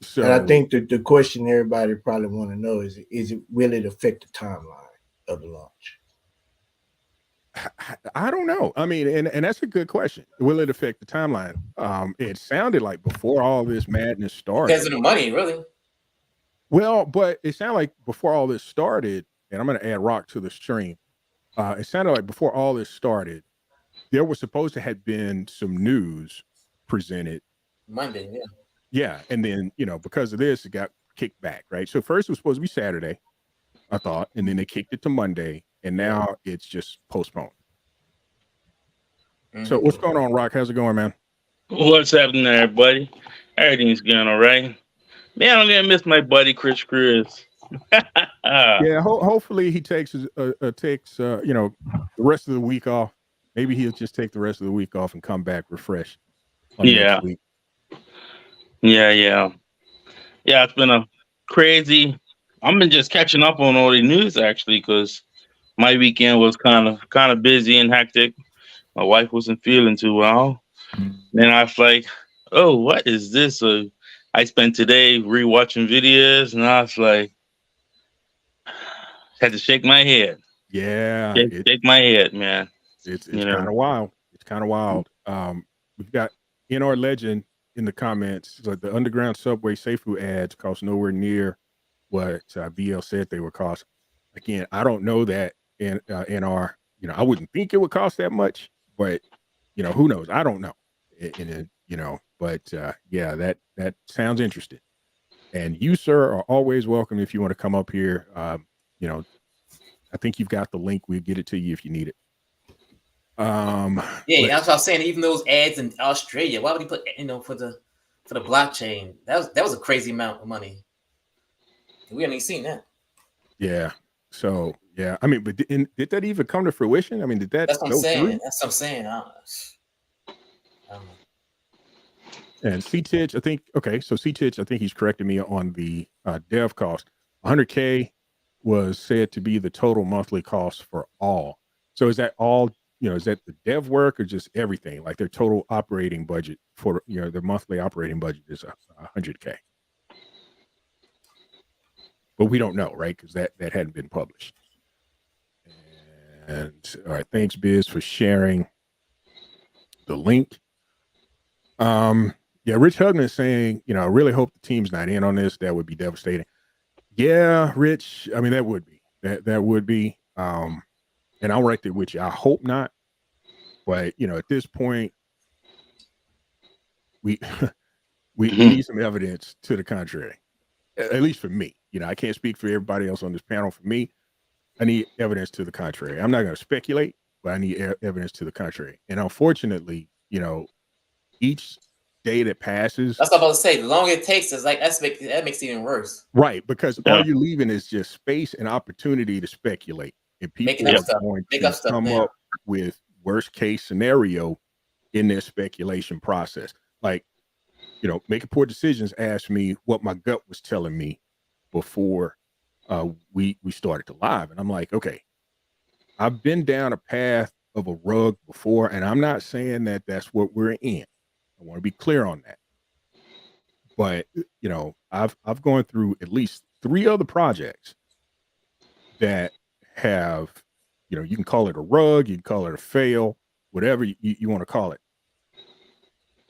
So, and I think that the question everybody probably want to know is it will it affect the timeline of the launch? I don't know. I mean, and that's a good question. Will it affect the timeline? It sounded like before all this madness started. Because of the money, really. Well, but it sounded like before all this started, and I'm going to add rock to the stream. It sounded like before all this started, there was supposed to have been some news presented Monday, yeah. Yeah, and then because of this, it got kicked back, right? So first it was supposed to be Saturday, I thought, and then they kicked it to Monday, and now it's just postponed. Mm-hmm. So what's going on, Rock? How's it going, man? What's happening, everybody? Everything's going all right. Man, I'm gonna miss my buddy Chris. Yeah, hopefully he takes the rest of the week off. Maybe he'll just take the rest of the week off and come back refreshed. Yeah. Yeah. It's been a crazy. I've been just catching up on all the news actually, because my weekend was kind of busy and hectic. My wife wasn't feeling too well. Then I was like, oh, what is this? So I spent today rewatching videos, and I was like, had to shake my head. Yeah, shake my head, man. It's kind of wild. It's kind of wild. We've got NR Legend in the comments. Like the underground subway safe food ads cost nowhere near what BL said they would cost. Again, I don't know that in NR. I wouldn't think it would cost that much, but who knows? I don't know. But that sounds interesting. And you, sir, are always welcome if you want to come up here. I think you've got the link. We'll get it to you if you need it. That's what I was saying. Even those ads in Australia, why would he put for the blockchain? That was a crazy amount of money. We haven't even seen that. Yeah. So yeah, I mean, but did that even come to fruition? I mean, did that? That's what I'm saying. That's what I'm saying. I don't know. And C-Titch, I think. Okay, so C-Titch, I think he's correcting me on the dev cost. 100K was said to be the total monthly cost for all. So is that all? Is that the dev work or just everything? Like their total operating budget for their monthly operating budget is 100K. But we don't know, right? Because that hadn't been published. And all right, thanks, Biz, for sharing the link. Rich Hugman is saying, I really hope the team's not in on this. That would be devastating. Yeah, Rich. I mean, that would be. That would be. And I'll write it with you. I hope not. But at this point, we need some evidence to the contrary. At least for me. I can't speak for everybody else on this panel. For me, I need evidence to the contrary. I'm not going to speculate, but I need evidence to the contrary. And unfortunately, each day that passes. That's what I was about to say. The longer it takes, it's like that makes it even worse. Right, because all you're leaving is just space and opportunity to speculate. And people are going to come up with worst case scenario in their speculation process. Like, making poor decisions asked me what my gut was telling me before we started to live. And I'm like, okay, I've been down a path of a rug before, and I'm not saying that that's what we're in. I want to be clear on that. But, I've gone through at least 3 other projects that have, you can call it a rug, you can call it a fail, whatever you want to call it.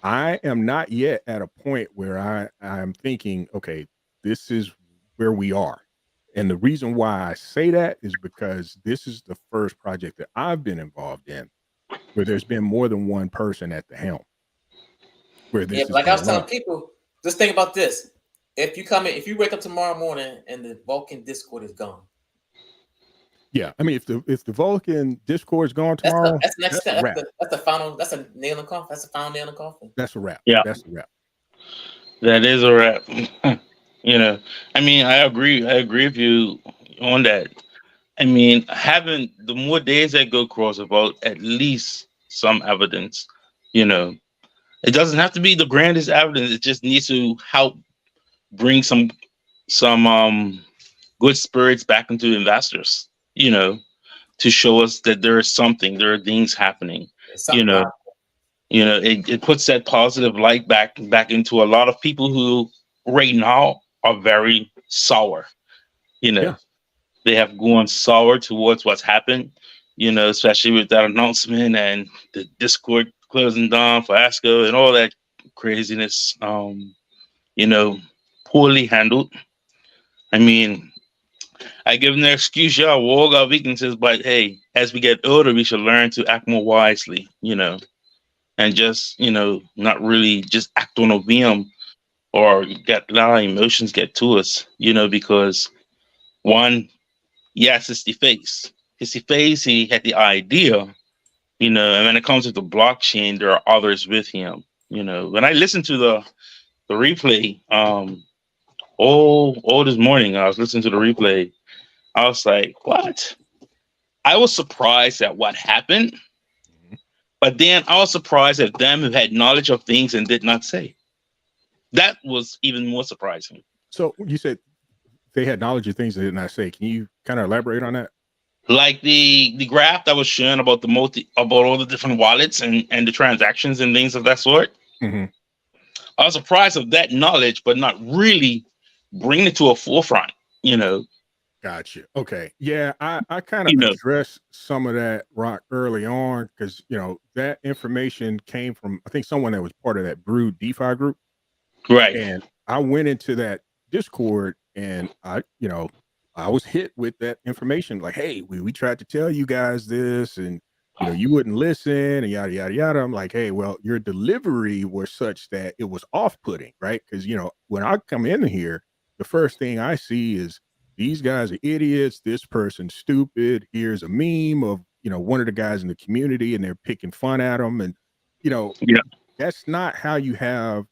I am not yet at a point where I'm thinking, okay, this is where we are. And the reason why I say that is because this is the first project that I've been involved in where there's been more than one person at the helm. Like I was telling people, just think about this. If you wake up tomorrow morning and the Vulcan Discord is gone. Yeah, I mean, if the Vulcan Discord is gone tomorrow, that's next step. That's the final. That's a nail in the coffin. That's the final nail in the coffin. That's a wrap. Yeah, that's a wrap. That is a wrap. I mean, I agree with you on that. I mean, having the more days that go across about at least some evidence, it doesn't have to be the grandest evidence. It just needs to help bring some good spirits back into investors. to show us that there is something, there are things happening. You know, it puts that positive light back into a lot of people who right now are very sour. You know, Yeah. they have gone sour towards what's happened. You know, especially with that announcement and the Discord closing down for ASCO and all that craziness. You know, poorly handled. I mean, I give them the excuse, yeah, we all got weaknesses, but hey, as we get older, we should learn to act more wisely, you know, and just, you know, not really just act on a whim or let our emotions get to us, you know, because one, yes, it's the face. It's the face, he had the idea, you know, and when it comes to the blockchain, there are others with him, you know. When I listened to the replay, all this morning, I was listening to the replay. I was like, what? I was surprised at what happened, but then I was surprised at them who had knowledge of things and did not say. That was even more surprising. So you said they had knowledge of things they did not say. Can you kind of elaborate on that? Like the graph that was shown about about all the different wallets and the transactions and things of that sort. Mm-hmm. I was surprised of that knowledge, but not really bring it to a forefront, you know. Gotcha. Okay. Yeah, I kind of addressed some of that, Rock, early on, because, you know, that information came from, I think, someone that was part of that Brood DeFi group. Right. And I went into that Discord and I was hit with that information. Like, hey, we tried to tell you guys this and, you know, you wouldn't listen and yada, yada, yada. I'm like, hey, well, your delivery was such that it was off-putting, right? Because, you know, when I come in here, the first thing I see is, these guys are idiots. This person's stupid. Here's a meme of, you know, one of the guys in the community and they're picking fun at them. And, you know, that's not how you have,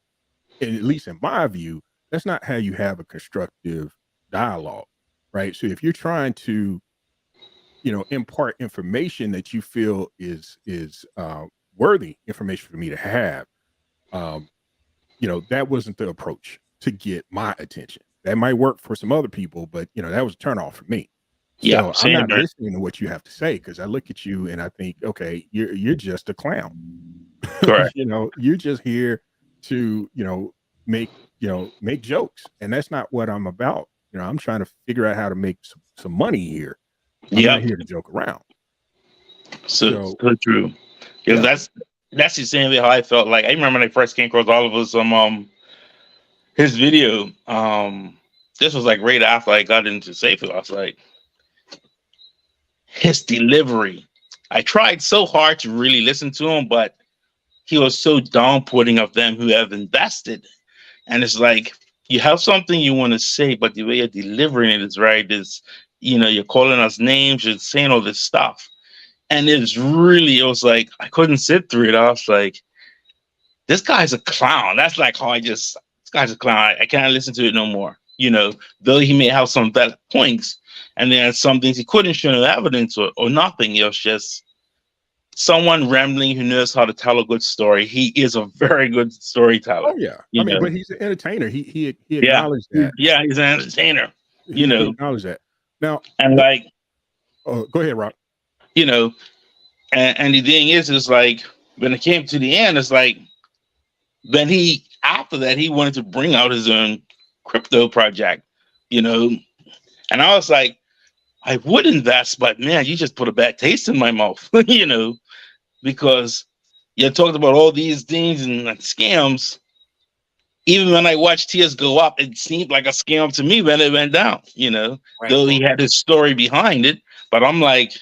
at least in my view, that's not how you have a constructive dialogue, right? So if you're trying to, you know, impart information that you feel is worthy information for me to have, you know, that wasn't the approach to get my attention. That might work for some other people, but, you know, that was a turn off for me. Yeah, so I'm not listening to what you have to say because I look at you and I think, okay, you're just a clown. Correct. You know, you're just here to, you know, make jokes, and that's not what I'm about. You know, I'm trying to figure out how to make some money here. I'm not here to joke around. So true. Because that's the same way how I felt. Like I remember when I first came across all of us his video. This was like right after I got into Safe. I was like, his delivery. I tried so hard to really listen to him, but he was so downputting of them who have invested. And it's like, you have something you want to say, but the way you're delivering it is right. Is, you know, you're calling us names, you're saying all this stuff. And it was like, I couldn't sit through it. I was like, this guy's a clown. That's like how this guy's a clown. I can't listen to it no more. You know, though he may have some valid points, and there are some things he couldn't show no evidence or nothing. It was just someone rambling who knows how to tell a good story. He is a very good storyteller. Oh yeah, I mean, but he's an entertainer. He acknowledged that. Yeah, he's an entertainer. You know, he acknowledged that. Now, and like, oh, go ahead, Rob. You know, and the thing is like when it came to the end, it's like then after that he wanted to bring out his own crypto project, you know, and I was like, I would invest, but man, you just put a bad taste in my mouth, you know, because you talked about all these things and scams. Even when I watched tears go up, it seemed like a scam to me when it went down, you know, though he had his story behind it. But I'm like,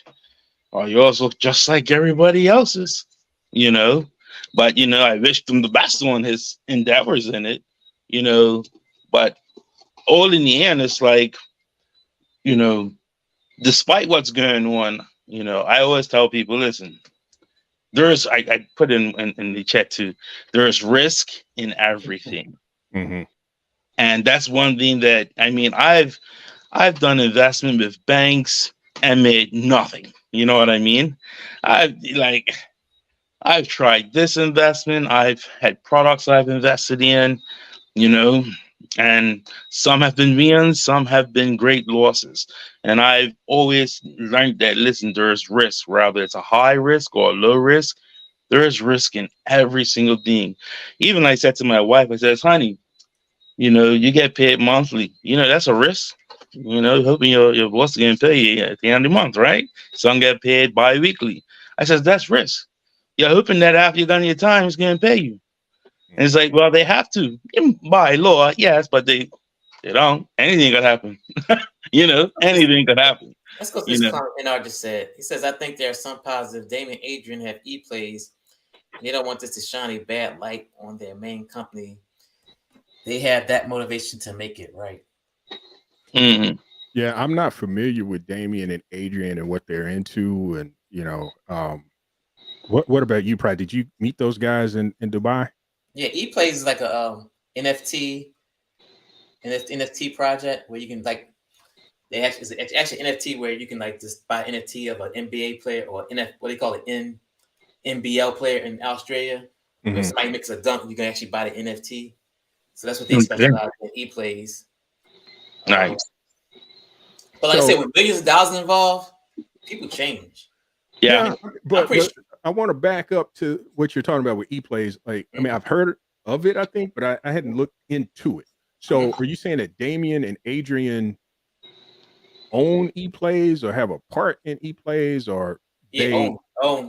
oh, yours look just like everybody else's, you know. But, you know, I wished him the best on his endeavors in it, you know. But all in the end, it's like, you know, despite what's going on, you know, I always tell people, listen, I put in the chat too, there's risk in everything. Mm-hmm. And that's one thing that, I mean, I've done investment with banks and made nothing. You know what I mean? I've tried this investment. I've had products I've invested in, you know, And some have been wins, some have been great losses. And I've always learned that, listen, there's risk, whether it's a high risk or a low risk, there is risk in every single thing. Even I said to my wife, I says, honey, you get paid monthly. That's a risk. Hoping your boss is going to pay you at the end of the month, right? Some get paid bi-weekly. I says, that's risk. You're hoping that after you're done your time, it's going to pay you. And it's like, well, they have to. By law, yes, but they don't. Anything could happen. Anything could happen. Let's go to this comment Bernard just said. He says, I think there are some positive. Damon and Adrian have e-plays. And they don't want this to shine a bad light on their main company. They have that motivation to make it right. Mm-hmm. Yeah, I'm not familiar with Damien and Adrian and what they're into. And, what about you, Pride? Did you meet those guys in Dubai? Yeah, e-plays is like a NFT project where you can it's actually NFT where you can just buy NFT of an NBA player or what they call it, NBL player in Australia. Mm-hmm. When somebody makes a dunk, you can actually buy the NFT. So that's what they specialize in, e-plays. Nice. But like I said, with millions of dollars involved, people change. Yeah. But I want to back up to what you're talking about with e-plays. I mean, I've heard of it, I think, but I hadn't looked into it. So are you saying that Damien and Adrian own e-plays or have a part in e-plays, or own?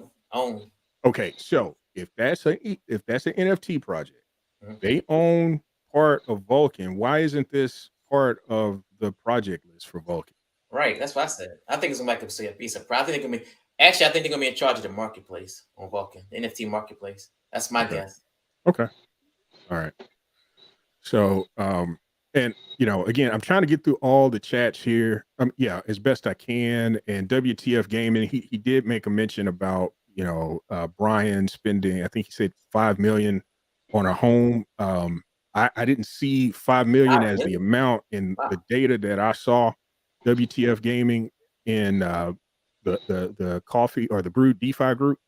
Okay, so if that's an NFT project, they own part of Vulcan. Why isn't this part of the project list for Vulcan? Right, that's what I said. I think it's gonna be a piece of pride. I think they're gonna be in charge of the marketplace on Vulcan, the NFT marketplace. That's my guess. Okay. All right. So, and again, I'm trying to get through all the chats here. As best I can. And WTF Gaming, he did make a mention about Brian spending, I think he said $5 million on a home. I didn't see $5 million as the amount in the data that I saw. WTF Gaming in the coffee or the Brood DeFi group,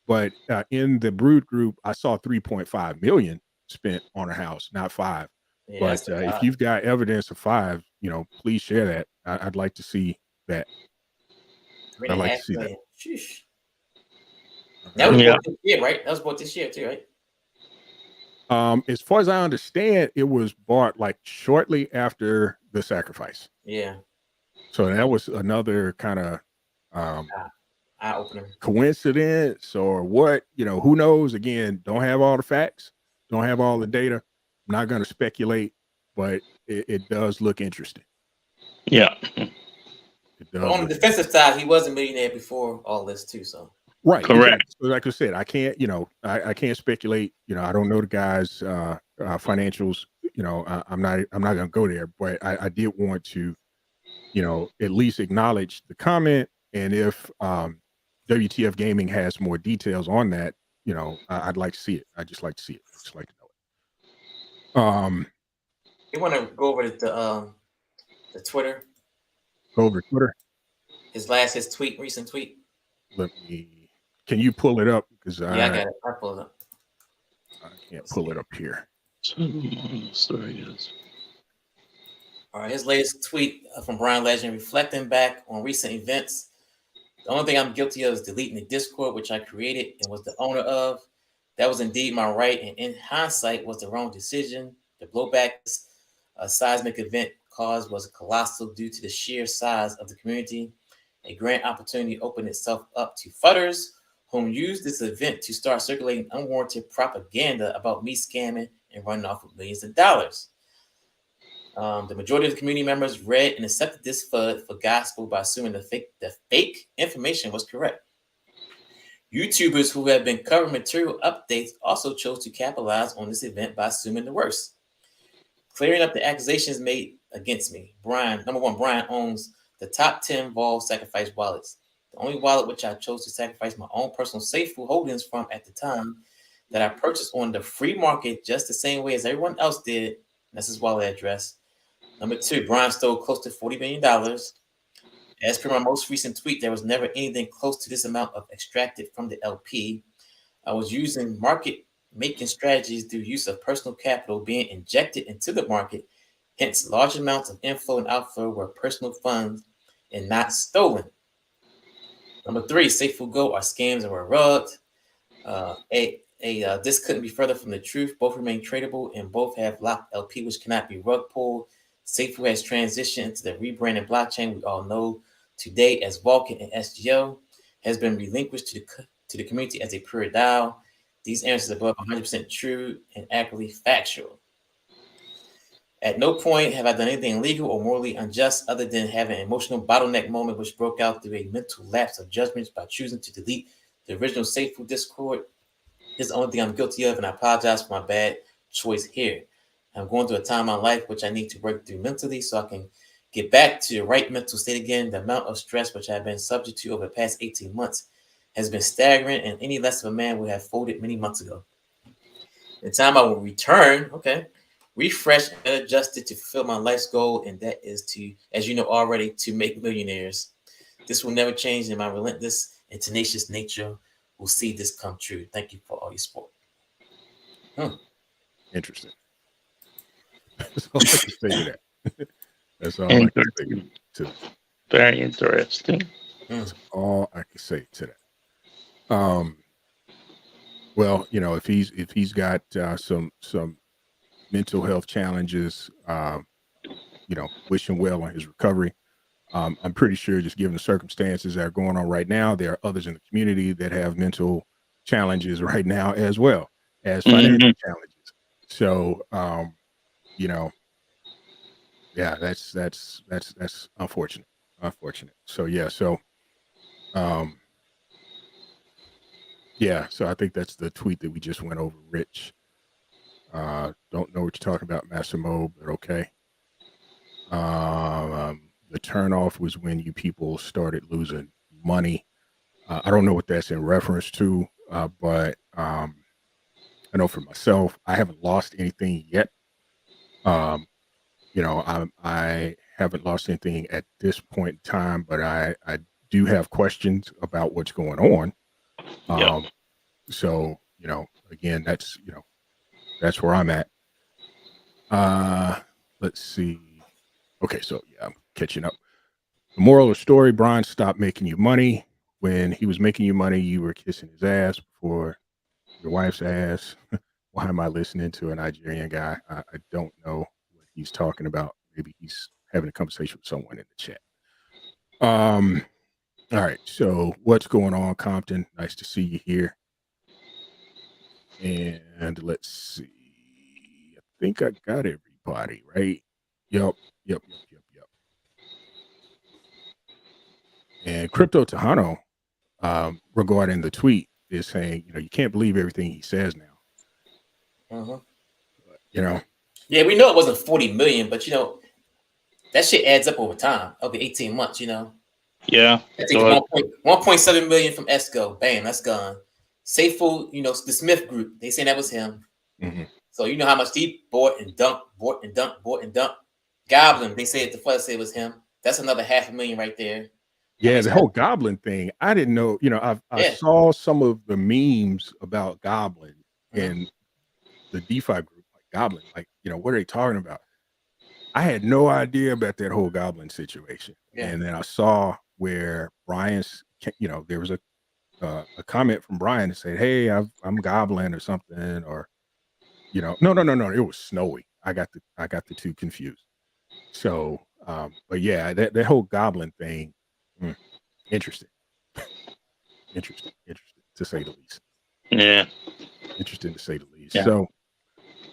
but in the Brood group, I saw 3.5 million spent on a house, not 5. Yeah, but if you've got evidence of 5, please share that. I'd like to see that. I'd like to see that. Sheesh. That was bought this year, right? That was bought this year too, right? As far as I understand, it was bought shortly after the sacrifice. Yeah. So that was another kind of eye-opener coincidence or what, who knows? Again, don't have all the facts, don't have all the data. I'm not going to speculate, but it does look interesting. Yeah. On the defensive side, he was a millionaire before all this too. So right, correct. Exactly. So like I said, I can't, I can't speculate. I don't know the guy's financials. I'm not going to go there, but I did want to, at least acknowledge the comment. And if WTF Gaming has more details on that, I'd like to see it. I'd just like to see it. I'd just like to know it. You want to go over the Twitter? Go over to Twitter. His recent tweet. Can you pull it up? Because I got it. I pulled it up. I can't pull it up here. Story is. All right, his latest tweet from Brian Legend, reflecting back on recent events. The only thing I'm guilty of is deleting the Discord, which I created and was the owner of. That was indeed my right, and in hindsight, was the wrong decision. The blowback a seismic event caused was colossal due to the sheer size of the community. A grand opportunity opened itself up to fudders whom used this event to start circulating unwarranted propaganda about me scamming and running off with millions of dollars. The majority of the community members read and accepted this FUD for gospel by assuming the fake information was correct. YouTubers who have been covering material updates also chose to capitalize on this event by assuming the worst. Clearing up the accusations made against me. Number one, Brian owns the top 10 Vol sacrifice wallets. The only wallet which I chose to sacrifice my own personal SafeFu holdings from at the time that I purchased on the free market just the same way as everyone else did. That's his wallet address. Number two, Brian stole close to $40 million. As per my most recent tweet, there was never anything close to this amount of extracted from the LP. I was using market making strategies through use of personal capital being injected into the market Hence, large amounts of inflow and outflow were personal funds and not stolen. Number 3, Safe Will Go are scams and were rugged. This couldn't be further from the truth. Both remain tradable and both have locked LP, which cannot be rug pulled. Safeway has transitioned into the rebranded blockchain we all know today as Vulcan, and SGO has been relinquished to the community as a pure DAO. These answers are above 100% true and accurately factual. At no point have I done anything illegal or morally unjust other than having an emotional bottleneck moment which broke out through a mental lapse of judgments by choosing to delete the original Safeway Discord. This is the only thing I'm guilty of, and I apologize for my bad choice here. I'm going through a time in my life which I need to work through mentally so I can get back to the right mental state again. The amount of stress which I've been subject to over the past 18 months has been staggering, and any less of a man would have folded many months ago. The time I will return, refresh and adjusted to fulfill my life's goal, and that is to, as you know already, to make millionaires. This will never change, and my relentless and tenacious nature will see this come true. Thank you for all your support. Interesting. That's all I can say to that. That's all I can say to that. Very interesting. That's all I can say to that. Well, if he's got some mental health challenges, wish him well on his recovery. I'm pretty sure, just given the circumstances that are going on right now, there are others in the community that have mental challenges right now, as well as financial challenges. So, yeah, that's unfortunate. So, yeah. So, so I think that's the tweet that we just went over, Rich. Don't know what you're talking about, Massimo, but okay. The turnoff was when you people started losing money. I don't know what that's in reference to, but I know for myself, I haven't lost anything yet. I haven't lost anything at this point in time, but I do have questions about what's going on. So, again, that's where I'm at. Let's see. Okay, so yeah, I'm catching up. The moral of the story: Brian stopped making you money. When he was making you money, you were kissing his ass before your wife's ass. Why am I listening to a Nigerian guy? I don't know what he's talking about. Maybe he's having a conversation with someone in the chat. All right. So what's going on, Compton? Nice to see you here. And let's see. I think I got everybody, right? Yep. And Crypto Tejano, regarding the tweet, is saying, you can't believe everything he says now. Yeah, we know it wasn't 40 million, but that shit adds up over time, over 18 months. Yeah. I think 1.7 million from Esco, bam, that's gone. Safeful, the Smith Group, they saying that was him. Mm-hmm. So you know how much he bought and dumped. Goblin, they say the flood say it was him. That's another 500,000 right there. Yeah, the whole Goblin thing. I didn't know. I saw some of the memes about Goblin and the DeFi group, like Goblin. Like, what are they talking about? I had no idea about that whole Goblin situation. Yeah. And then I saw where Brian's, there was a comment from Brian that said, "Hey, I'm Goblin or something," or no, it was Snowy. I got the two confused. So, but yeah, that whole Goblin thing. Interesting to say the least. Yeah. Interesting to say the least. Yeah.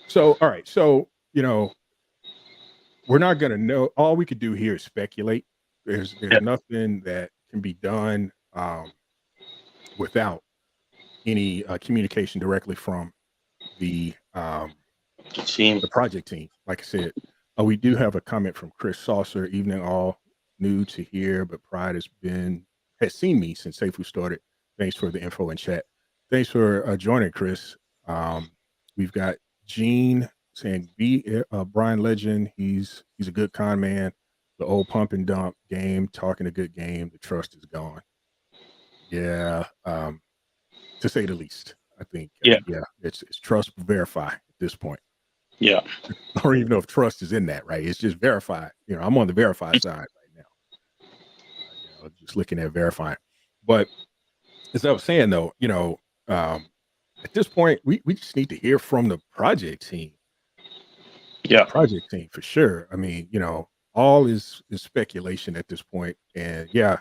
So all right. So, we're not going to know. All we could do here is speculate. There's nothing that can be done without any communication directly from the project team. Like I said, we do have a comment from Chris Saucer. Evening all. New to here, but Pride has seen me since Safeway started. Thanks for the info in chat. Thanks for joining, Chris. We've got Gene saying, Brian Legend. He's a good con man. The old pump and dump game, talking a good game. The trust is gone. Yeah, to say the least. I think. It's trust verify at this point. Yeah. I don't even know if trust is in that, right? It's just verified. You know, I'm on the verified side right now. You know, just looking at verifying. But as I was saying, though, you know, at this point, we just need to hear from the project team. Yeah. Project team for sure. I mean, you know, all is speculation at this point. And yeah,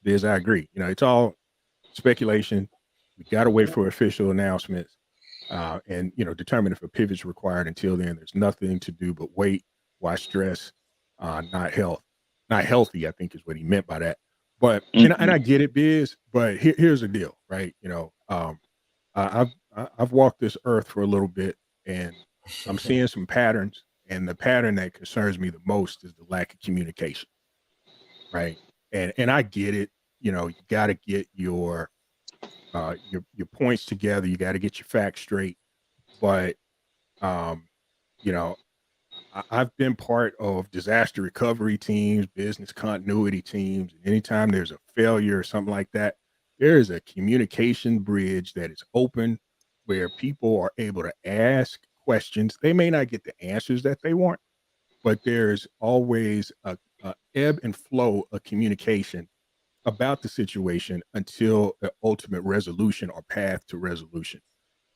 I agree. You know, it's all speculation. We got to wait for official announcements, and you know, determine if a pivot's required. Until then, there's nothing to do but wait. Why stress? Not healthy. I think is what he meant by that. But and I get it, Biz. But here's the deal, right? You know, I've walked this earth for a little bit, and I'm seeing some patterns. And the pattern that concerns me the most is the lack of communication, right? And I get it. You know, you got to get your points together. You got to get your facts straight. But you know, I've been part of disaster recovery teams, business continuity teams. And anytime there's a failure or something like that, there is a communication bridge that is open where people are able to ask questions. They may not get the answers that they want, but there's always a ebb and flow of communication about the situation until the ultimate resolution or path to resolution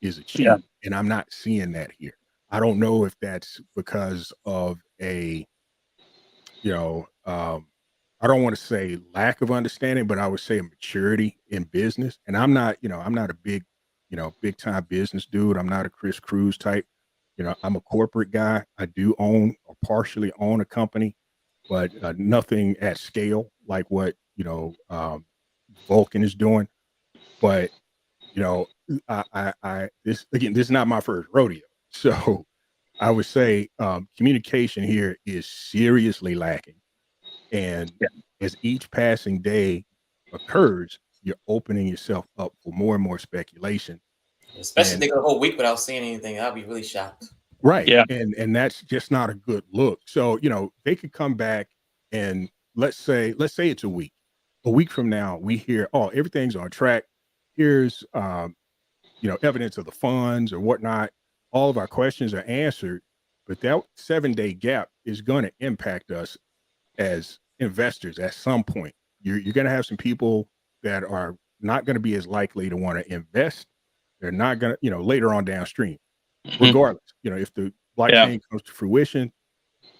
is Yeah. achieved. And I'm not seeing that here. I don't know if that's because of a, you know, I don't want to say lack of understanding, but I would say a maturity in business. And I'm not, you know, I'm not a big, you know, big time business dude. I'm not a Chris Cruz type. You know, I'm a corporate guy. I do own or partially own a company, but nothing at scale like what, you know, Vulcan is doing. But, you know, this is not my first rodeo. So I would say communication here is seriously lacking. And Yeah. as each passing day occurs, you're opening yourself up for more and more speculation. Especially if And they go a whole week without seeing anything, I'll be really shocked. right. Yeah. And that's just not a good look. So, you know, they could come back and let's say it's a week. A week from now, we hear, oh, everything's on track. Here's you know, evidence of the funds or whatnot. All of our questions are answered, but that 7-day gap is going to impact us as investors at some point. You're going to have some people that are not going to be as likely to want to invest. They're not going to, you know, later on downstream, regardless, you know, if the blockchain comes to fruition,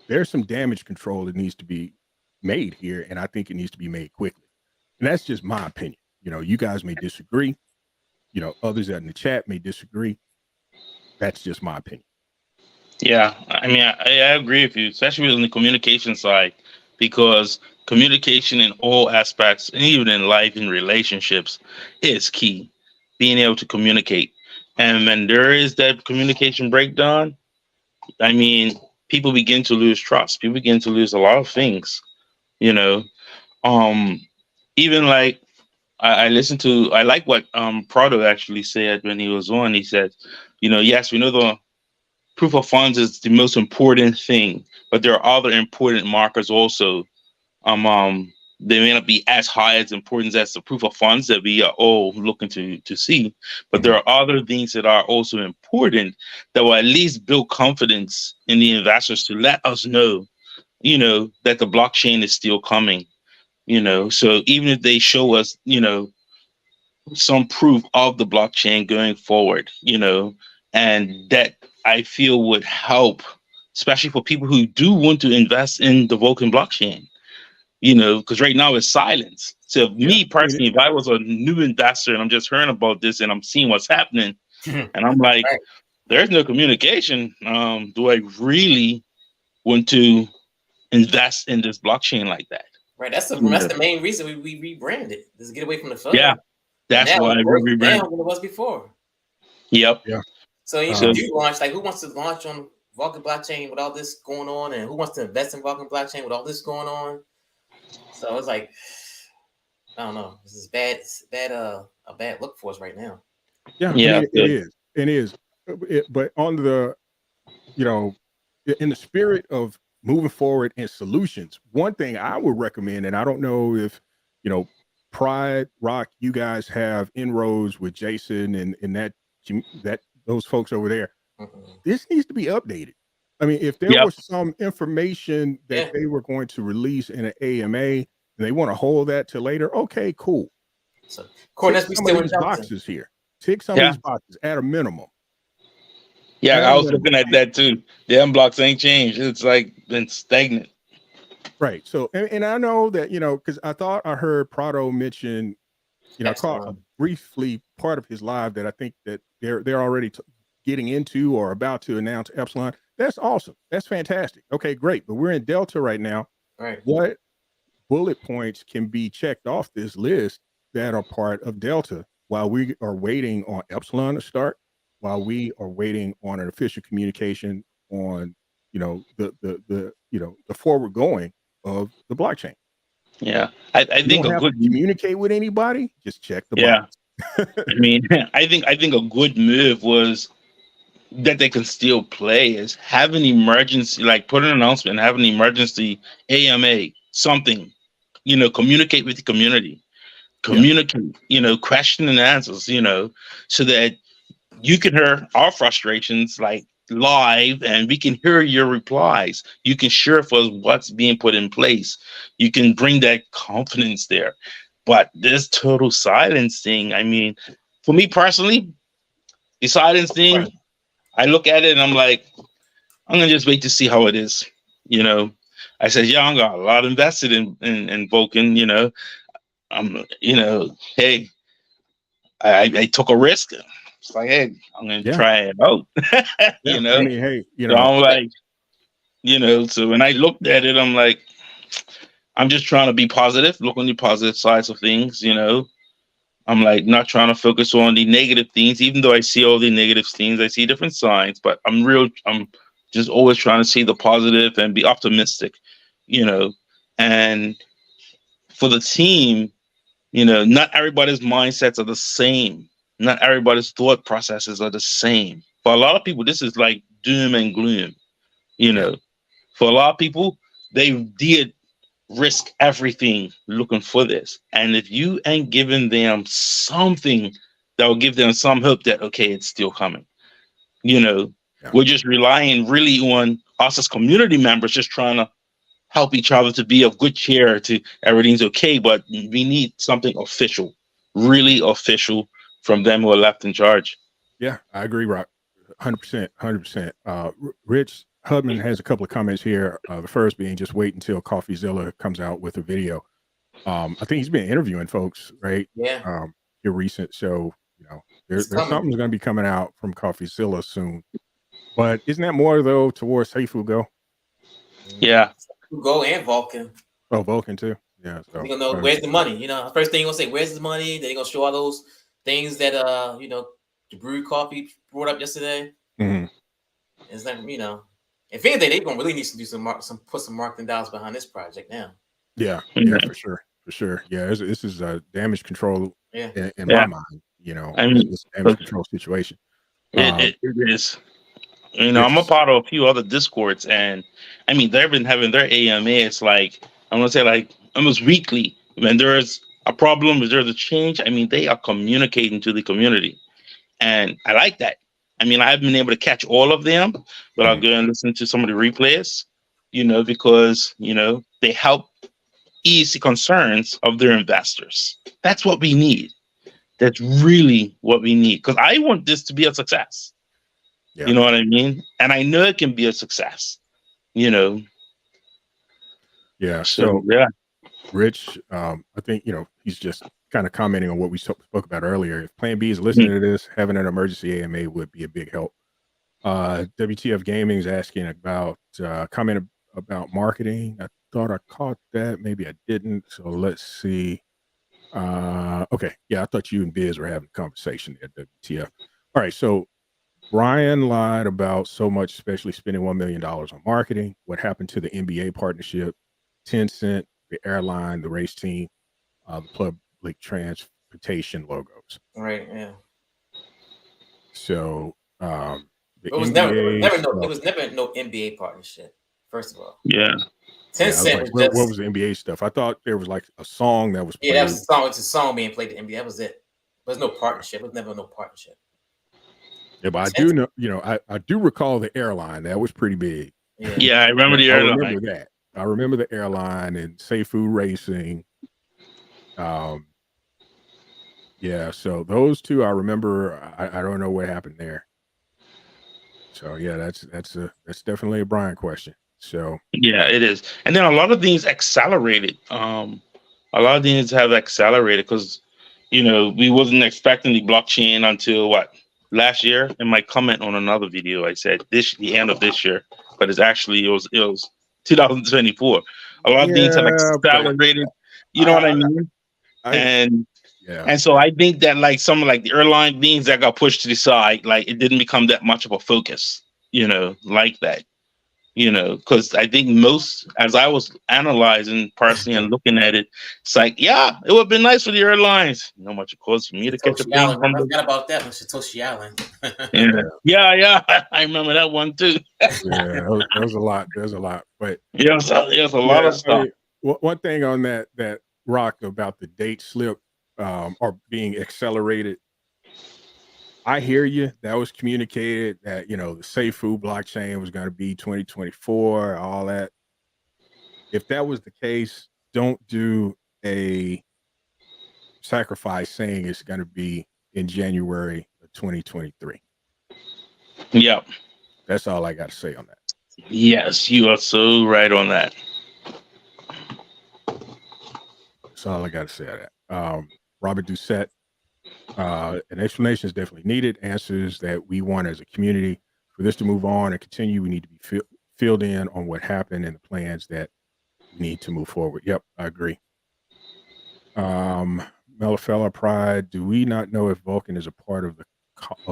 there's some damage control that needs to be made here. And I think it needs to be made quickly. And that's just my opinion. You know, you guys may disagree. You know, others in the chat may disagree. That's just my opinion. Yeah, I mean, I agree with you, especially on the communication side, because communication in all aspects, and even in life and relationships, is key. Being able to communicate, and when there is that communication breakdown, I mean, people begin to lose trust. People begin to lose a lot of things. You know, um, even like I like what Prado actually said when he was on. He said, you know, yes, we know the proof of funds is the most important thing, but there are other important markers also. They may not be as high as importance as the proof of funds that we are all looking to see, but there are other things that are also important that will at least build confidence in the investors to let us know, you know, that the blockchain is still coming. You know, so even if they show us, you know, some proof of the blockchain going forward, you know, and that I feel would help, especially for people who do want to invest in the Vulcan blockchain, you know, because right now it's silence. So me personally, if I was a new investor and I'm just hearing about this and I'm seeing what's happening, and I'm like, Right. there's no communication. Do I really want to invest in this blockchain like that? Right. That's the main reason we rebranded. Is to get away from the FUD. Yeah. That's now why it's we worse rebranded. now than it was before. Yep. Yeah. So if you do launch, like who wants to launch on Vulcan blockchain with all this going on, and who wants to invest in Vulcan blockchain with all this going on? So it's like, I don't know. This is a bad look for us right now. Yeah, Yeah, I mean, it is. But on the, you know, in the spirit of moving forward in solutions, one thing I would recommend, and I don't know if, you know, Pride Rock, you guys have inroads with Jason and that those folks over there. Mm-hmm. This needs to be updated. I mean, if there Yep. was some information that Yeah. they were going to release in an AMA and they want to hold that till later, okay, cool. So, Tick Cornette's some still of in these Delta. boxes here. Tick some of Yeah. these boxes at a minimum. Yeah, At I a was minimum. looking at that too. The M blocks ain't changed. It's like been stagnant. Right. So, and I know that, you know, because I thought I heard Prado mention, you know, I caught Epsilon. briefly part of his live that I think that they're already getting into or about to announce Epsilon. That's awesome. That's fantastic. Okay, great. But we're in Delta right now. Right. What bullet points can be checked off this list that are part of Delta while we are waiting on Epsilon to start, while we are waiting on an official communication on, you know, the you know, the forward going of the blockchain. Yeah, I You think don't a have good to communicate with anybody. Just check the yeah. box. I mean, I think a good move was that they can still play is have an emergency, like put an announcement, have an emergency AMA, something, you know, communicate with the community, communicate, you know, question and answers, you know, so that you can hear our frustrations like live and we can hear your replies. You can share with us what's being put in place. You can bring that confidence there. But this total silence thing, I mean, for me personally, the silence thing, Right. I look at it and I'm like, I'm gonna just wait to see how it is. You know, I said, yeah, I got a lot invested in Vulcan. You know, you know, hey, I took a risk. It's like, hey, I'm gonna Yeah. try it out. You Yeah. know, I mean, hey, you so know, I'm like, you know, so when I looked at it, I'm like, I'm just trying to be positive, look on the positive sides of things. You know, I'm like not trying to focus on the negative things, even though I see all the negative things, I see different signs, but I'm just always trying to see the positive and be optimistic, you know. And for the team, you know, not everybody's mindsets are the same. Not everybody's thought processes are the same. For a lot of people, this is like doom and gloom, you know. For a lot of people, they did risk everything looking for this. And if you ain't giving them something that will give them some hope that, okay, it's still coming, you know, yeah. we're just relying really on us as community members, just trying to help each other to be of good cheer to everything's okay. But we need something official, really official from them who are left in charge. Yeah, I agree, Rock. 100%, 100%. Rich Hubman has a couple of comments here. The first being just wait until CoffeeZilla comes out with a video. I think he's been interviewing folks, right? Yeah. Here recent. So, you know, It's there's coming. something's going to be coming out from CoffeeZilla soon. But isn't that more though towards Seifu Go? Yeah. Go and Vulcan. Oh, Vulcan too. Yeah. So You're gonna know where's the money. You know, first thing you're gonna say, where's the money? Then you're gonna show all those things that you know, the brewed coffee brought up yesterday. mhm. It's like, you know, if anything, they're gonna really need to do some put some marketing dollars behind this project now. Yeah, Yeah. for sure. For sure. Yeah, this is damage control Yeah. in Yeah. my mind, you know. I mean, It's a damage control situation. it is. You know, I'm a It's part of a few other discords, and I mean, they've been having their AMAs like I'm gonna say like almost weekly. When there's a problem, if there's a change, I mean, they are communicating to the community, and I like that. I mean, I haven't been able to catch all of them, but I'll Mhm. go and listen to some of the replays. You know, because you know they help ease the concerns of their investors. That's what we need. That's really what we need. Because I want this to be a success. Yeah. You know what I mean? And I know it can be a success, you know. Yeah. So So yeah. Rich, I think, you know, he's just kind of commenting on what we spoke about earlier. If Plan B is listening to this, having an emergency AMA would be a big help. WTF Gaming is asking about comment about marketing. I thought I caught that. Maybe I didn't. So let's see. Okay. Yeah, I thought you and Biz were having a conversation there, WTF. All right. So Brian lied about so much, especially spending $1 million on marketing. What happened to the NBA partnership, Tencent, the airline, the race team, the public transportation logos? Right. Yeah. So the It was NBA never stuff, it was never no NBA partnership. First of all, Yeah. yeah, I was Tencent like, was what just was the NBA stuff? I thought there was like a song that was yeah, played. that was a song. It's a song being played at NBA. That was it. There's no partnership. There's never no partnership. Yeah, but I do know, I do recall the airline. That was pretty big. Yeah, I remember the I airline. remember that. I remember the airline and Safe Food Racing. Yeah, so those two I remember. I don't know what happened there. So yeah, that's definitely a Brian question. So Yeah, it is. And then a lot of things accelerated. A lot of things have accelerated because, we wasn't expecting the blockchain until last year. In my comment on another video, I said the end of this year, but it was 2024. A lot of things have yeah, but accelerated. You know what I mean? And yeah, and so I think that like some of like the airline things that got pushed to the side, like it didn't become that much of a focus, like that. Because I think as I was analyzing personally and looking at it, it's like, yeah, it would have been nice for the airlines. You know how much it costs for me to catch a Satoshi plane Allen. from I forgot about that one. Satoshi Allen. yeah. I remember that one too. yeah, there's a lot. There's a lot, but There's a lot of stuff. One thing on that rock about the date slip or being accelerated. I hear you. That was communicated that the Safe Food blockchain was going to be 2024. All that. If that was the case, don't do a sacrifice saying it's going to be in January of 2023. Yeah. That's all I got to say on that. Yes, you are so right on that. That's all I got to say on that. Robert Doucette, an explanation is definitely needed. Answers that we want as a community for this to move on and continue. We need to be filled in on what happened and the plans that we need to move forward. Yep, I agree. Melafella Pride, do we not know if Vulcan is a part of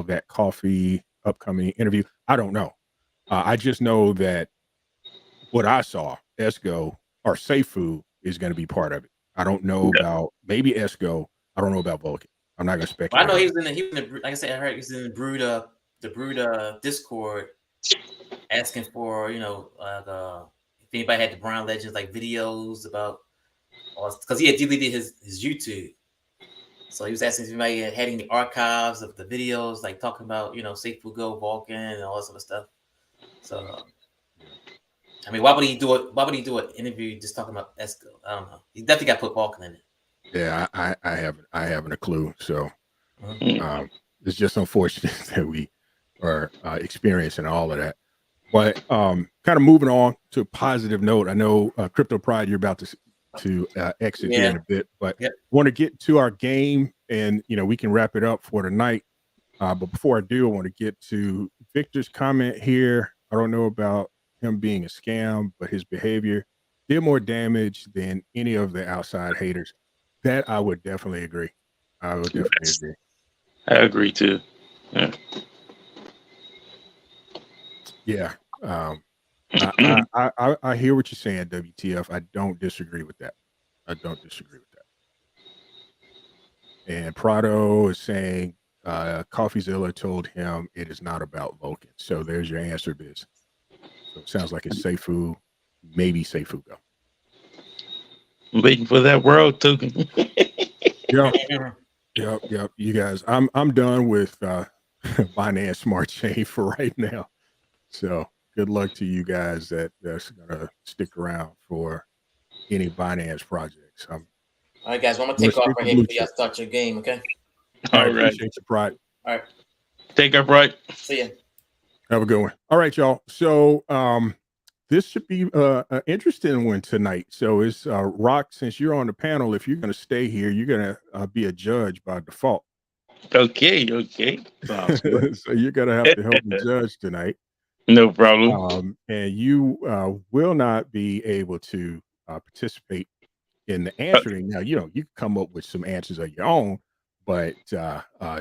that coffee upcoming interview? I don't know. I just know that what I saw, Esco or Safe Food is going to be part of it. I don't know about maybe Esco. I don't know about Vulcan. I'm not going to speculate. I know he was in the like I said, I heard he was in the Brood Discord asking for, if anybody had the Brown Legends like videos about, because he had deleted his YouTube. So he was asking if anybody had any archives of the videos, like talking about, Safe Food Go, Vulcan, and all that sort of stuff. So, I mean, why would he do it? Why would he do an interview just talking about Esco? I don't know. He definitely got to put Vulcan in it. Yeah, I haven't a clue. So it's just unfortunate that we are experiencing all of that. But kind of moving on to a positive note. I know Crypto Pride, you're about to exit here in a bit, but want to get to our game, and we can wrap it up for tonight. But before I do, I want to get to Victor's comment here. I don't know about him being a scam, but his behavior did more damage than any of the outside haters. That I would definitely agree. I would definitely agree. I agree too. Yeah. I hear what you're saying, WTF. I don't disagree with that. And Prado is saying CoffeeZilla told him it is not about Vulcan. So there's your answer, Biz. So it sounds like it's Safe Food, maybe Safe Food Go. I'm waiting for that world token. Yep. You guys, I'm done with Binance Smart Chain for right now. So good luck to you guys that's gonna stick around for any Binance projects. All right, guys. Well, I'm gonna take off right here before y'all start your game. Okay. All right. Appreciate your Pride. All right. Take care, Pride. See ya. Have a good one. All right, y'all. So this should be an interesting one tonight. So it's Rock, since you're on the panel, if you're going to stay here, you're going to be a judge by default. Okay. So you're going to have to help me judge tonight. No problem. And you will not be able to participate in the answering. Now, you can come up with some answers of your own, but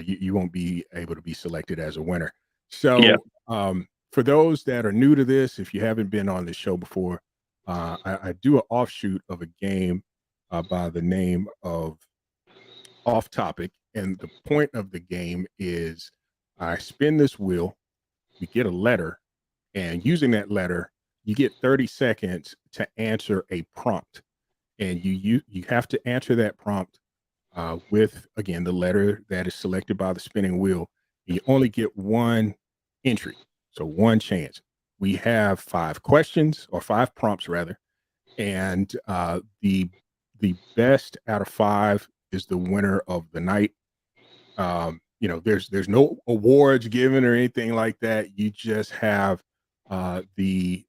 you won't be able to be selected as a winner. So for those that are new to this, if you haven't been on this show before, I do an offshoot of a game by the name of Off Topic. And the point of the game is I spin this wheel, we get a letter, and using that letter, you get 30 seconds to answer a prompt. And you have to answer that prompt with, again, the letter that is selected by the spinning wheel You only get one entry, so one chance. We have 5 questions, or 5 prompts rather, and the best out of 5 is the winner of the night. There's no awards given or anything like that. You just have the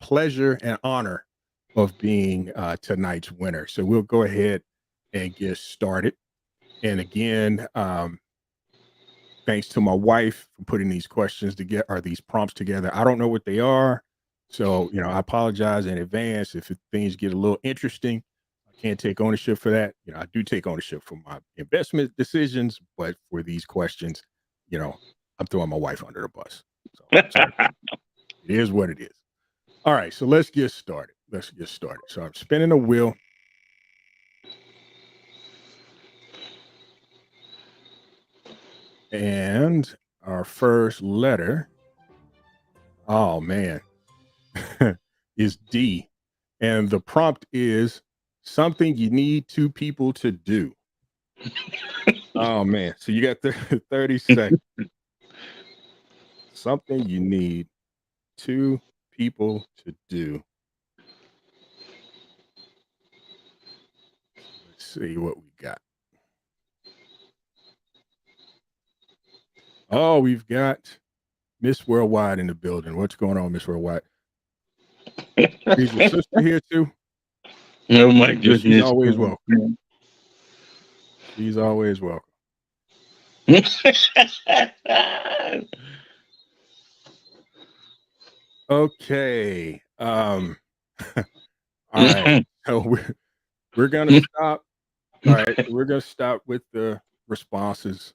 pleasure and honor of being tonight's winner. So we'll go ahead and get started. And again, thanks to my wife for putting these questions together, or these prompts together. I don't know what they are, so I apologize in advance if things get a little interesting. I can't take ownership for that. I do take ownership for my investment decisions, but for these questions, I'm throwing my wife under the bus. So sorry. It is what it is. All right, so let's get started. So I'm spinning the wheel. And our first letter, oh man, is D. And the prompt is something you need 2 people to do. Oh man, so you got 30 seconds. Something you need 2 people to do. Let's see what we got. Oh, we've got Miss Worldwide in the building. What's going on, Miss Worldwide? Is your sister here too? Oh my goodness. She's always welcome. She's always welcome. Okay. All right. So we're gonna stop. All right, we're gonna stop with the responses.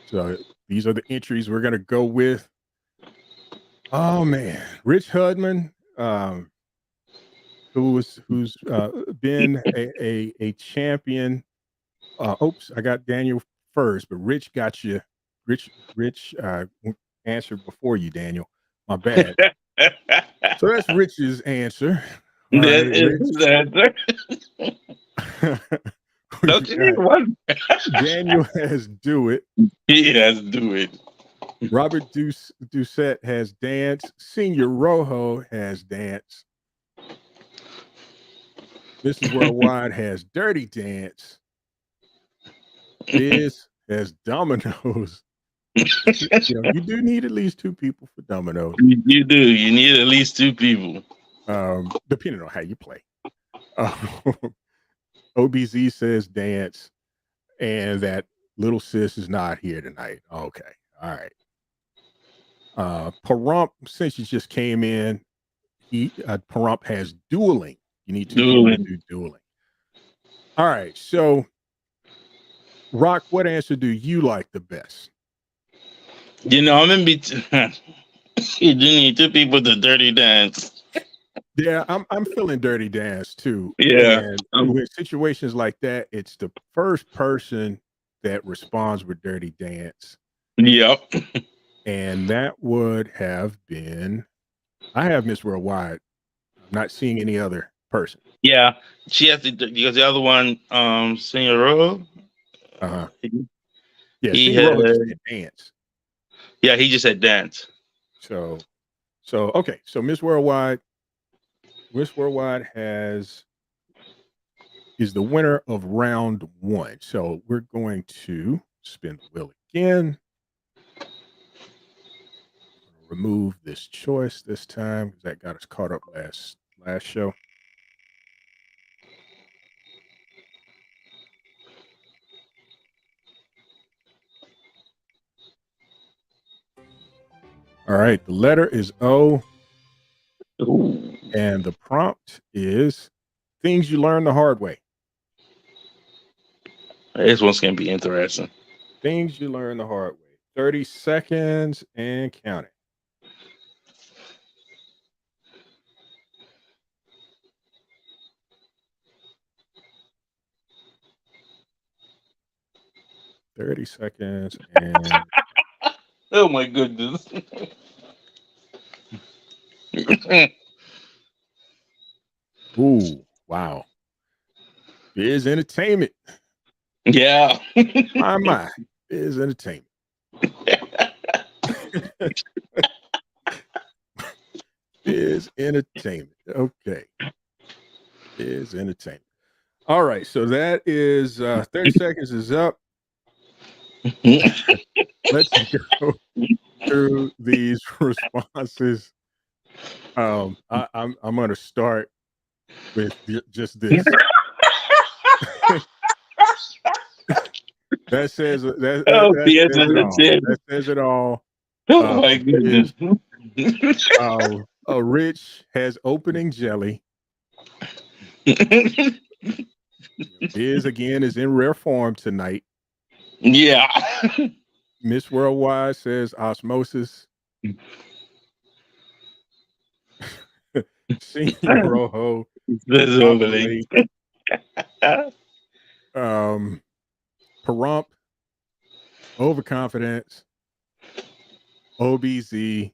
So these are the entries we're gonna go with. Oh man, Rich Hudman, who's been a champion. Oops, I got Daniel first, but Rich got you. Rich answered before you, Daniel. My bad. So that's Rich's answer. All That right, is Rich. Okay, what? Daniel has do it. He has do it. Robert Doucette has dance. Senior Rojo has dance. Mrs. Worldwide has dirty dance. Biz has dominoes. You do need at least 2 people for dominoes. You do. You need at least 2 people. Depending on how you play. OBZ says dance, and that little sis is not here tonight. Okay. All right. Pahrump, since you just came in, Pahrump has dueling. You need 2 people to do dueling. All right. So, Rock, what answer do you like the best? I'm in between. You do need 2 people to dirty dance. Yeah, I'm feeling dirty dance too. Yeah. And with situations like that, it's the first person that responds with dirty dance. Yep. And that would have been, I have Miss Worldwide. I'm not seeing any other person. Yeah. She has to, because the other one, Senior Rojo. Uh-huh. Yeah, He Senior Rojo just said dance. Yeah, he just said dance. So okay. So Miss Worldwide is the winner of round 1. So we're going to spin the wheel again. Remove this choice this time because that got us caught up last show. All right, the letter is O. Ooh. And the prompt is things you learn the hard way. This one's going to be interesting. Things you learn the hard way. 30 seconds and counting. $30 and Oh my goodness. ooh, wow. Biz entertainment. Yeah. My. Biz entertainment. Biz Entertainment. Okay. Biz Entertainment. All right. So that is 30 seconds is up. Let's go through these responses. I'm going to start with just this. That says Oh, that yes, says it all. that's That says it all. Oh my goodness. Rich has opening jelly. Biz again is in rare form tonight. Yeah. Miss Worldwide says osmosis. Senior Rojo. Visibly. Pahrump, overconfidence, OBZ,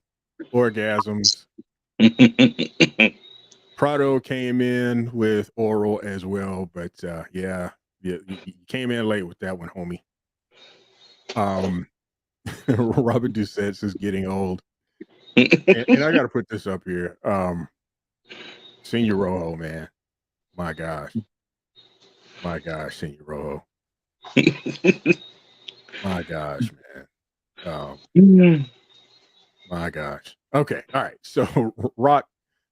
orgasms. Prado came in with oral as well, but yeah, you came in late with that one, homie. Robert Doucette is getting old, and I got to put this up here. Senior Rojo, man, my gosh, Senior Rojo, my gosh, man, my gosh. Okay, all right. So, Rock,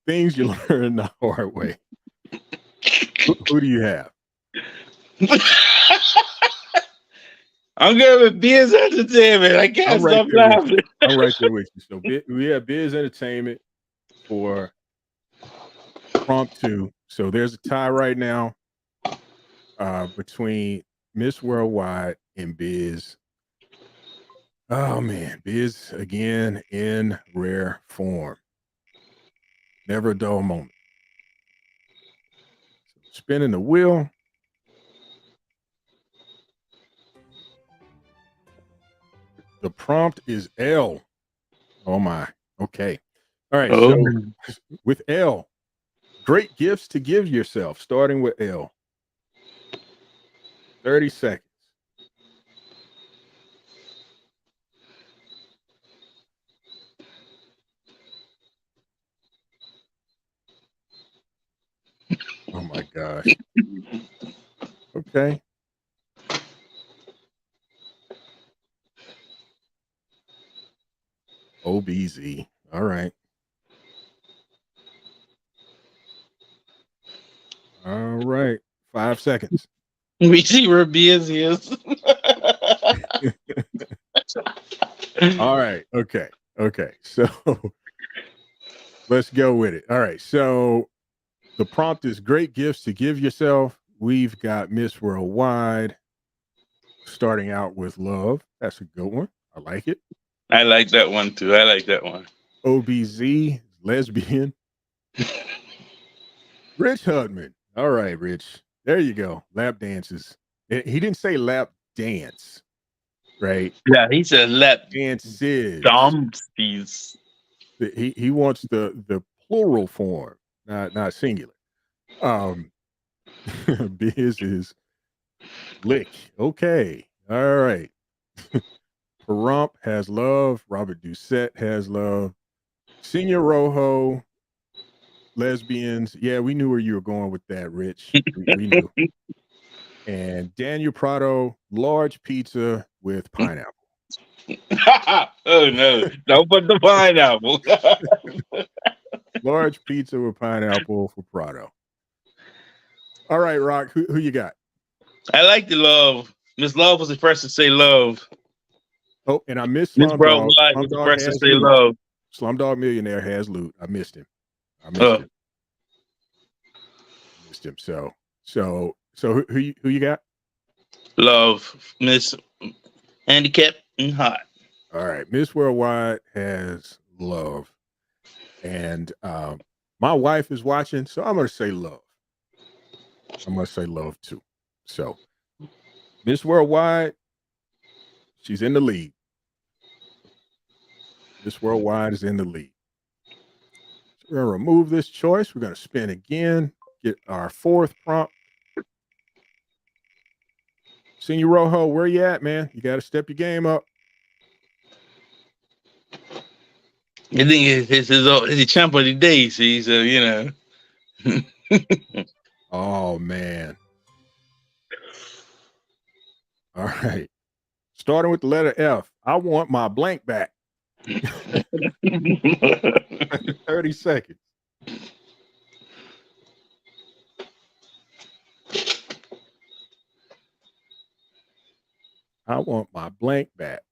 things you learn the hard way. Who do you have? I'm going with Biz Entertainment. I can't stop laughing. I'm right there with you. So we have Biz Entertainment for prompt 2. So there's a tie right now between Miss Worldwide and Biz. Oh man, Biz again in rare form. Never a dull moment. So spinning the wheel. The prompt is L. Oh my. Okay. All right. Oh. So with L, great gifts to give yourself, starting with L. 30 seconds. Oh my gosh. Okay. OBZ. All right. All right. 5 seconds. We see where Biz is. All right. Okay. Okay. So let's go with it. All right. So the prompt is great gifts to give yourself. We've got Miss Worldwide starting out with love. That's a good one. I like it. I like that one too. I like that one. OBZ, lesbian. Rich Hudman. All right, Rich. There you go. Lap dances. He didn't say lap dance, right? Yeah, he said lap dances. Dumpsies. He wants the plural form, not singular. Biz is lick. Okay. All right. Pahrump has love. Robert Doucette has love. Senior Rojo, lesbians. Yeah, we knew where you were going with that, Rich. We knew. And Daniel Prado, large pizza with pineapple. Oh no! Don't put the pineapple. Large pizza with pineapple for Prado. All right, Rock. Who you got? I like the love. Miss Love was the first to say love. Oh, and I missed Miss Slumdog. Worldwide was the first to say loot. love. Slumdog Millionaire has loot. I missed him. Him. So who you got? Love, Miss Handicap and Hot. All right, Miss Worldwide has love, and my wife is watching, so I'm going to say love. I'm going to say love too. So Miss Worldwide, she's in the lead. Miss Worldwide is in the lead. So we're going to remove this choice. We're going to spin again. Get our 4th prompt. Senior Rojo, where you at, man? You got to step your game up. I think it's his champ of the day. See, so you know. Oh man. All right. Starting with the letter F. I want my blank back. 30 seconds. I want my blank back.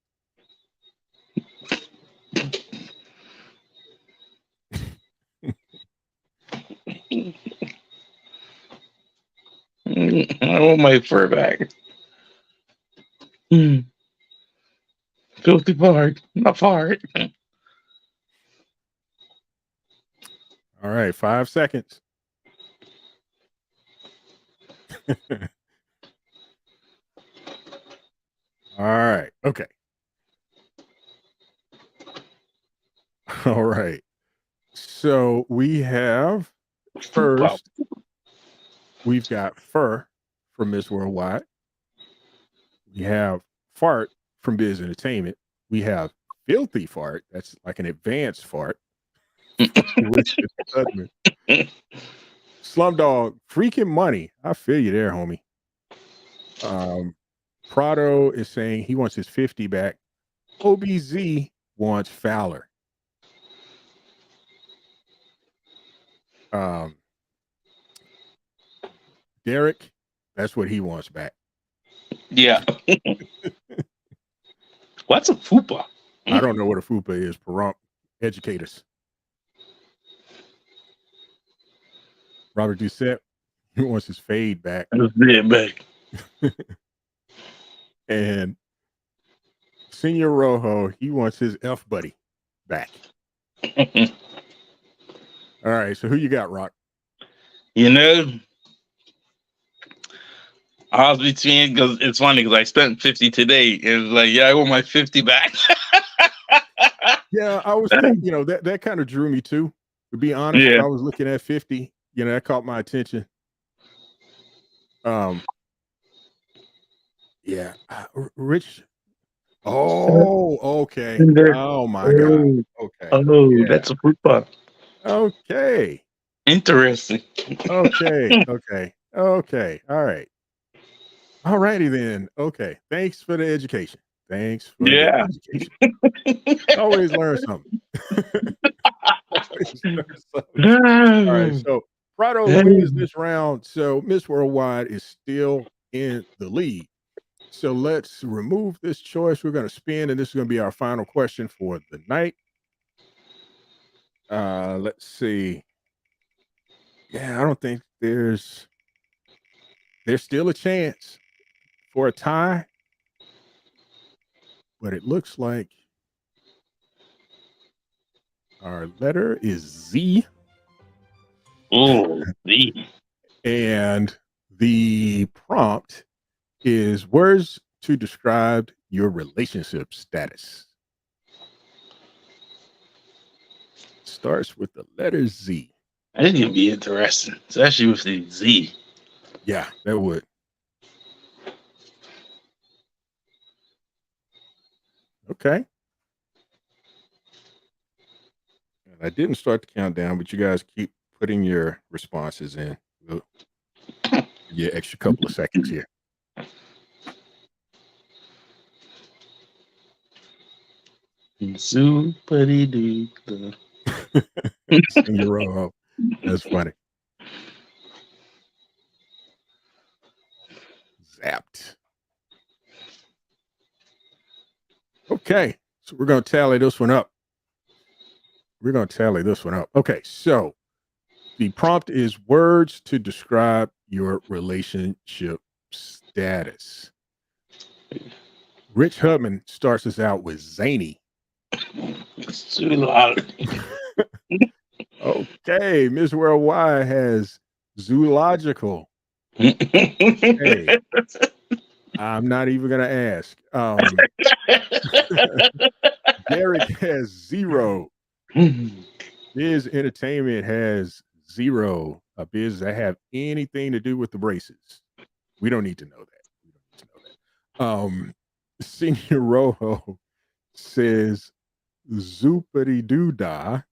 I want my fur back. Filthy fart, not fart. All right, 5 seconds. All right. Okay. All right. So we have first, we've got fur from Miss Worldwide. We have fart from Biz Entertainment. We have filthy fart. That's like an advanced fart. Richard Hudman. Slumdog, freaking money. I feel you there, homie. Prado is saying he wants his 50 back. OBZ wants Fowler. Derek, that's what he wants back. Yeah. What's a fupa? I don't know what a fupa is. Perump, educate us. Robert Doucette, he wants his fade back. Back. And Senior Rojo, he wants his F buddy back. All right, so who you got, Rock? You know, I was between, because it's funny because I spent 50 today. And it's like, yeah, I want my 50 back. Yeah, I was thinking, you know, that kind of drew me too. To be honest, Yeah. I was looking at 50, you know, that caught my attention. Yeah, Rich. Oh, okay. Oh my God. Okay. Oh, Yeah. that's a fupa. Okay. Interesting. Okay. Okay. Okay. All right. All righty then. Okay. Thanks for the education. Thanks for Yeah. the education. Always learn something. Always learn something. All right. So Prado wins this round. So Miss Worldwide is still in the lead. So let's remove this choice. We're going to spin, and this is going to be our final question for the night. Let's see. Yeah, I don't think there's still a chance for a tie, but it looks like our letter is Z. Oh, Z. And the prompt is words to describe your relationship status. Starts with the letter Z. That's gonna be interesting, especially with the Z. Yeah, that would. Okay. And I didn't start the countdown, but you guys keep putting your responses in. We'll give you an extra couple of seconds here. Super duper. Senior Rojo. That's funny. Zapped. Okay, so we're going to tally this one up. Okay, so the prompt is words to describe your relationship status. Rich Hubman starts us out with zany. It's too loud. Okay, Miss Worldwide has zoological. Hey, I'm not even going to ask. Derek has 0. Biz Entertainment has 0. Biz that have anything to do with the braces. We don't need to know that. Senior Rojo says Zoopity Doodah.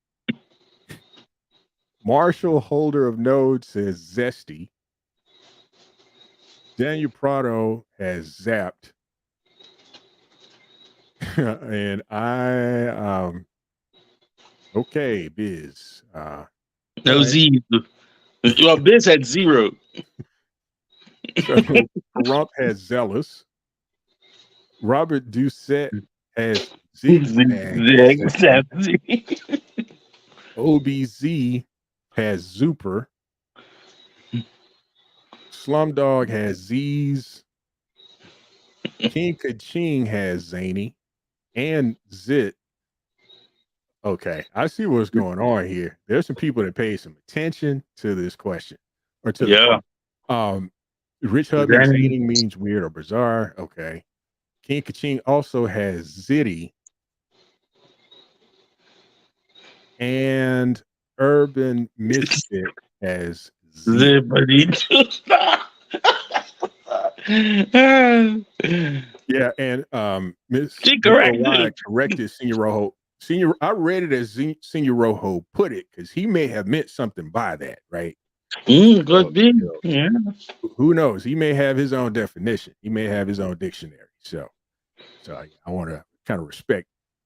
Marshall, holder of node, says zesty. Daniel Prado has zapped. And I okay, Biz. No right. Z. Well, Biz had 0. So Rump has zealous. Robert Doucette has zigzag. OBZ has Zuper. Slumdog has Z's. King Kaching has Zany. And Zit. Okay, I see what's going on here. There's some people that pay some attention to this question. Or to the Rich Hubby Zany means weird or bizarre. Okay. King Kaching also has Zitty. And Urban Misfit has Z. Yeah, and Miss corrected Senior Rojo. I read it as Senior Rojo put it because he may have meant something by that, right? Could be. Yeah. Who knows? He may have his own definition. He may have his own dictionary. So I want to kind of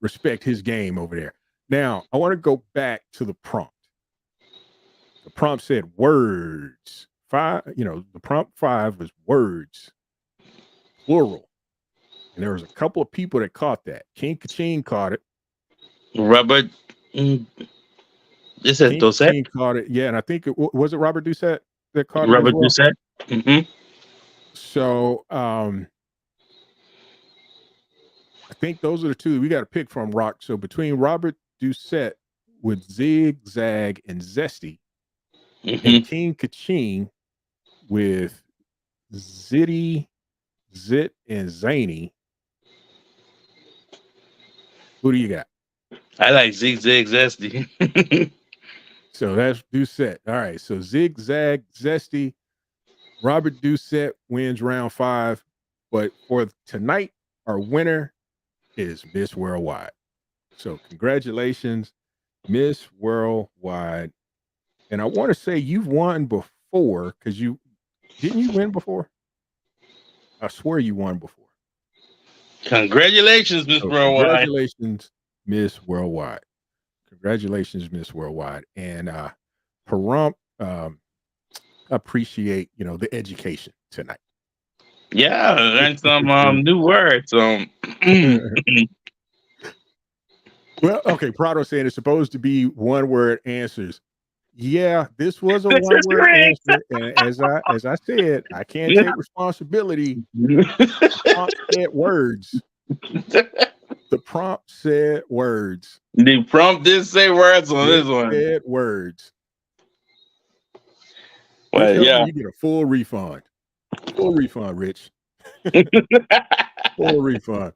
respect his game over there. Now, I want to go back to the prompt. The prompt said words. 5, the prompt 5 was words, plural. And there was a couple of people that caught that. King Kaching caught it. Robert, this is Doucette. Caught it. Yeah, and I think was it Robert Doucette that caught it. Robert Doucette. Mm-hmm. So I think those are the two we got to pick from, Rock. So between Robert Doucette with zigzag and zesty, and King Kaching with zitty, zit, and zany, who do you got? I like zigzag zesty. So that's Doucette. All right. So zigzag zesty. Robert Doucette wins round 5. But for tonight, our winner is Miss Worldwide. So congratulations, Miss Worldwide. And I want to say you've won before because didn't you win before? I swear you won before. Congratulations, Miss Worldwide. Congratulations, Miss Worldwide. Congratulations, Miss Worldwide. And Paramp, appreciate the education tonight. Yeah, learned some new words. Well, okay. Prado saying it's supposed to be one word answers. Yeah, this was a one word answer. And as I said, I can't take responsibility. The prompt said words. The prompt said words. The prompt did say words on this one. Said words. Well, yeah. You get a full refund. Full refund, Rich. Full refund.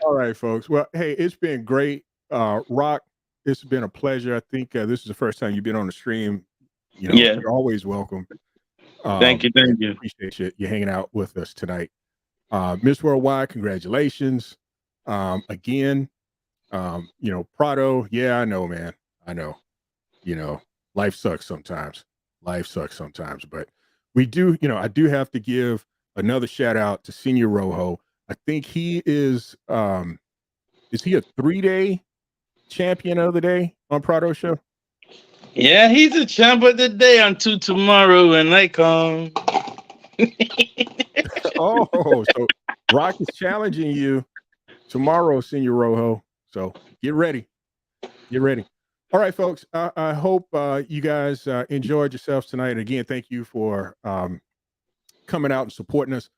All right, folks. Well, hey, it's been great. Rock, it's been a pleasure. I think this is the first time you've been on the stream. You're always welcome. Thank you. Appreciate you hanging out with us tonight. Miss Worldwide, congratulations. Again, Prado, yeah, I know, man. I know. Life sucks sometimes. But we do, I do have to give another shout out to Senior Rojo. I think he is he a 3-day champion of the day on Prado Show? Yeah, he's a champ of the day until tomorrow when they come. Oh, so Rock is challenging you tomorrow, Senior Rojo. So get ready. All right, folks. I hope you guys enjoyed yourselves tonight. Again, thank you for coming out and supporting us.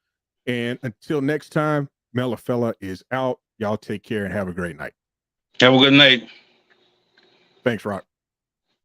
And until next time, Mellafella is out. Y'all take care and have a great night. Have a good night. Thanks, Rock.